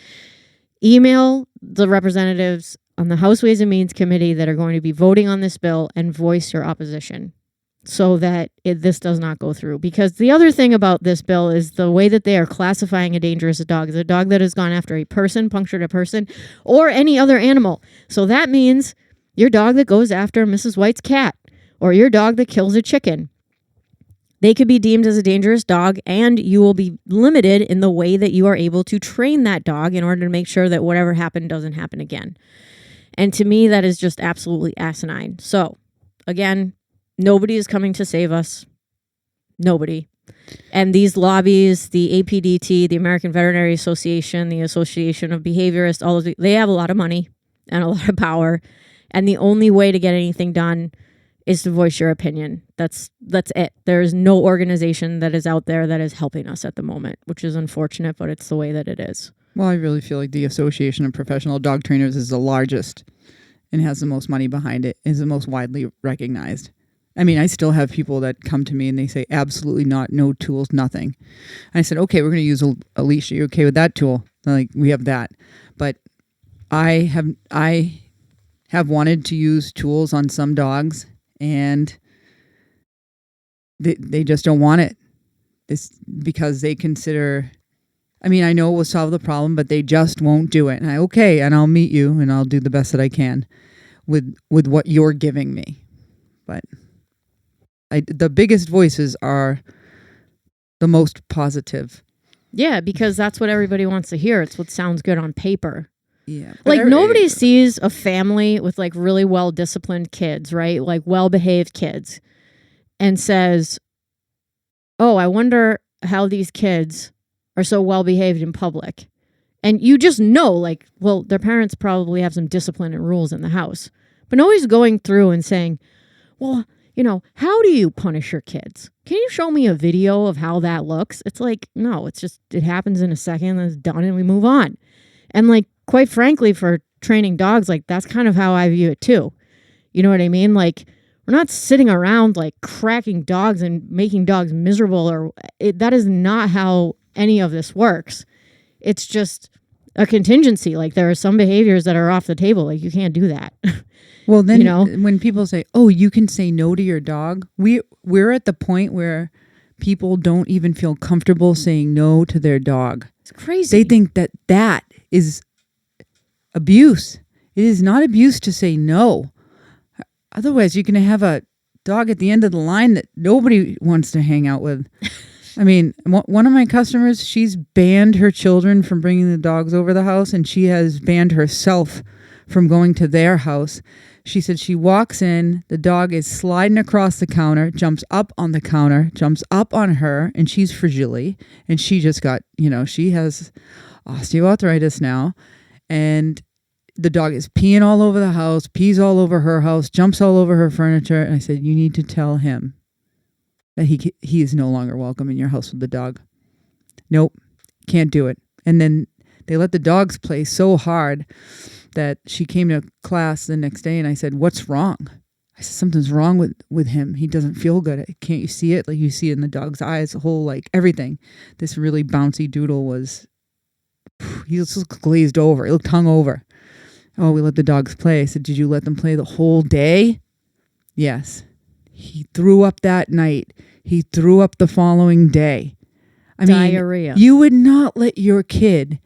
C: Email the representatives on the House Ways and Means Committee that are going to be voting on this bill and voice your opposition so that this does not go through. Because the other thing about this bill is the way that they are classifying a dangerous dog is a dog that has gone after a person, punctured a person, or any other animal. So that means your dog that goes after Mrs. White's cat or your dog that kills a chicken. They could be deemed as a dangerous dog, and you will be limited in the way that you are able to train that dog in order to make sure that whatever happened doesn't happen again. And to me, that is just absolutely asinine. So, again, nobody is coming to save us. Nobody. And these lobbies, the APDT, the American Veterinary Association, the Association of Behaviorists, all of they have a lot of money and a lot of power. And the only way to get anything done is to voice your opinion. That's it. There is no organization that is out there that is helping us at the moment, which is unfortunate, but it's the way that it is.
B: Well, I really feel like the Association of Professional Dog Trainers is the largest and has the most money behind it, is the most widely recognized. I mean, I still have people that come to me and they say, absolutely not, no tools, nothing. And I said, okay, we're going to use a leash. Are you okay with that tool? They're like, we have that. But I have wanted to use tools on some dogs, and they just don't want it. It's because they consider, I mean, I know it will solve the problem, but they just won't do it. And and I'll meet you and I'll do the best that I can with what you're giving me. But the biggest voices are the most positive.
C: Yeah, because that's what everybody wants to hear. It's what sounds good on paper.
B: Yeah.
C: Like nobody sees a family with like really well-disciplined kids, right? Like well-behaved kids, and says, oh, I wonder how these kids are so well-behaved in public. And you just know, like, well, their parents probably have some discipline and rules in the house. But nobody's going through and saying, well, you know, how do you punish your kids? Can you show me a video of how that looks? It's like, no, it's just, it happens in a second, and it's done, and we move on. And like, quite frankly, for training dogs, like that's kind of how I view it too. You know what I mean? Like, we're not sitting around like cracking dogs and making dogs miserable, that is not how any of this works. It's just a contingency. Like there are some behaviors that are off the table. Like you can't do that.
B: Well, then, you know, when people say, oh, you can say no to your dog, we're at the point where people don't even feel comfortable saying no to their dog.
C: It's crazy.
B: They think that is abuse. It is not abuse to say no. Otherwise, you're going to have a dog at the end of the line that nobody wants to hang out with. I mean, one of my customers, she's banned her children from bringing the dogs over the house, and she has banned herself from going to their house. She said she walks in, the dog is sliding across the counter, jumps up on the counter, jumps up on her, and she's fragile. And she just got, she has osteoarthritis now. And the dog is peeing all over the house, pees all over her house, jumps all over her furniture. And I said, you need to tell him that he is no longer welcome in your house with the dog. Nope, can't do it. And then they let the dogs play so hard that she came to class the next day and I said, what's wrong? I said, something's wrong with him. He doesn't feel good. Can't you see it? Like you see it in the dog's eyes, the whole, like everything. This really bouncy doodle he was just glazed over. He looked hungover. Oh, we let the dogs play. I said, did you let them play the whole day? Yes. He threw up that night. He threw up the following day.
C: Diarrhea.
B: You would not let your kid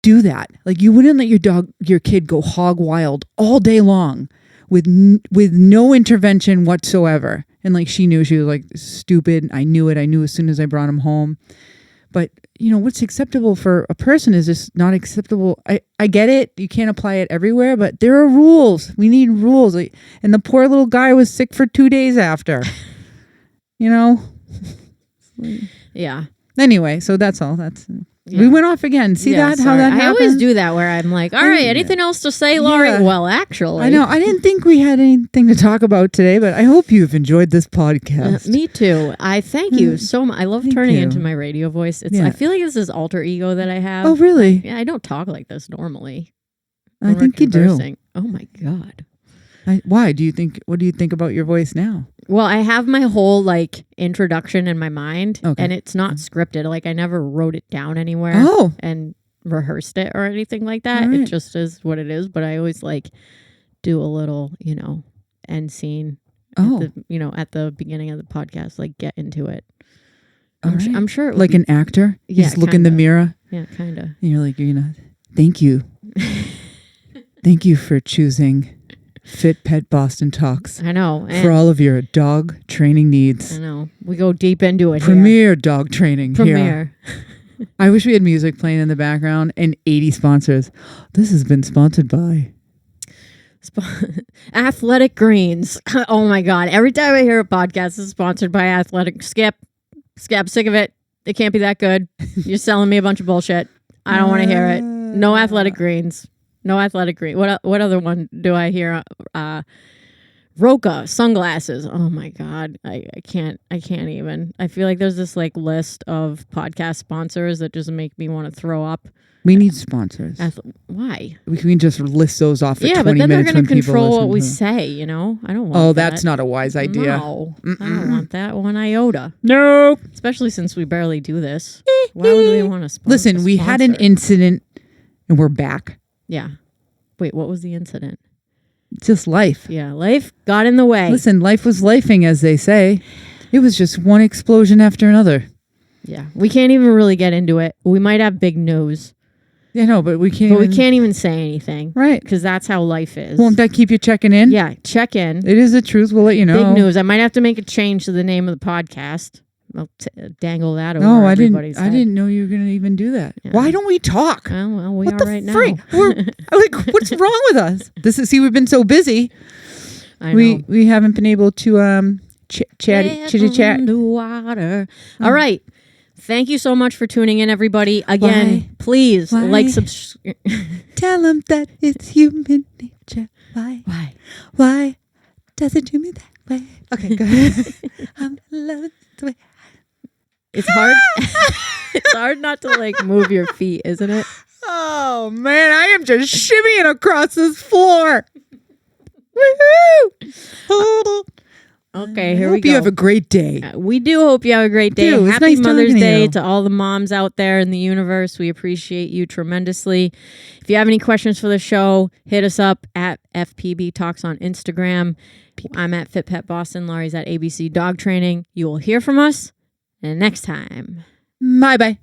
B: do that. Like you wouldn't let your kid go hog wild all day long with no intervention whatsoever. And like she knew, she was like stupid. I knew it. I knew as soon as I brought him home. But what's acceptable for a person is just not acceptable. I get it. You can't apply it everywhere, but there are rules. We need rules. And the poor little guy was sick for 2 days after.
C: Yeah.
B: Anyway, so that's all. We went off again. See how that happened?
C: I always do that where I'm like, all right, anything else to say, Lori? Yeah. Well, actually.
B: I know. I didn't think we had anything to talk about today, but I hope you've enjoyed this podcast.
C: Me too. I thank you so much. I love turning into my radio voice. I feel like this is alter ego that I have.
B: Oh, really?
C: Yeah, I don't talk like this normally.
B: I think you do.
C: Oh, my God.
B: Why? What do you think about your voice now?
C: Well, I have my whole introduction in my mind, and it's not scripted. Like I never wrote it down anywhere and rehearsed it or anything like that. Right. It just is what it is. But I always do a little, end scene at the beginning of the podcast, get into it. I'm sure
B: like an actor. You just look in the mirror.
C: Yeah, kind of.
B: And you're like, thank you. Thank you for choosing FitPet Boston Talks.
C: I know.
B: For all of your dog training needs.
C: I know. We go deep into it.
B: Premier dog training.
C: Premier.
B: Here. I wish we had music playing in the background and 80 sponsors. This has been sponsored by
C: Athletic Greens. Oh my God. Every time I hear a podcast is sponsored by Athletic, skip. I'm sick of it. It can't be that good. You're selling me a bunch of bullshit. I don't want to hear it. No athletic greens. No athletic green. What other one do I hear? Roca sunglasses. Oh my God. I can't even. I feel like there's this like list of podcast sponsors that just make me want to throw up.
B: We need sponsors.
C: Why?
B: We can just list those off for 20
C: but then
B: minutes.
C: they're going to control what we say, you know? I don't want that.
B: Oh, that's not a wise idea.
C: No, I don't want that one iota.
B: Nope.
C: Especially since we barely do this. Why would we want to sponsor?
B: Listen, we had an incident and we're back.
C: Yeah. Wait, what was the incident?
B: Just life.
C: Yeah, life got in the way.
B: Listen, life was lifing, as they say. It was just one explosion after another.
C: Yeah, we can't even really get into it. We might have big news.
B: Yeah, no, but we can't.
C: But we can't even say anything.
B: Right.
C: Because that's how life is.
B: Won't that keep you checking in?
C: Yeah, check in.
B: It is the truth. We'll let you know.
C: Big news. I might have to make a change to the name of the podcast. I'll dangle that over
B: no,
C: everybody's head.
B: I didn't know you were going to even do that.
C: Yeah.
B: Why don't we talk?
C: Oh, well, we
B: what
C: are
B: the
C: right
B: freak?
C: now.
B: We're like, what's wrong with us? We've been so busy.
C: I know.
B: We haven't been able to chat.
C: Underwater. All right. Thank you so much for tuning in, everybody. Again, please like, subscribe.
B: Tell them that it's human nature. Why? Why does it do me that way? Okay, go ahead. I'm loving the way.
C: It's hard. It's hard not to like move your feet, isn't it?
B: Oh man, I am just shimmying across this floor. Woohoo!
C: Okay, here we go.
B: Hope you have a great day.
C: We do hope you have a great day.
B: It's
C: Happy
B: nice
C: Mother's
B: talking to
C: Day
B: you.
C: to all the moms out there in the universe. We appreciate you tremendously. If you have any questions for the show, hit us up at FPB Talks on Instagram. I'm at FitPet Boston. Lori's at ABC Dog Training. You will hear from us next time.
B: Bye-bye.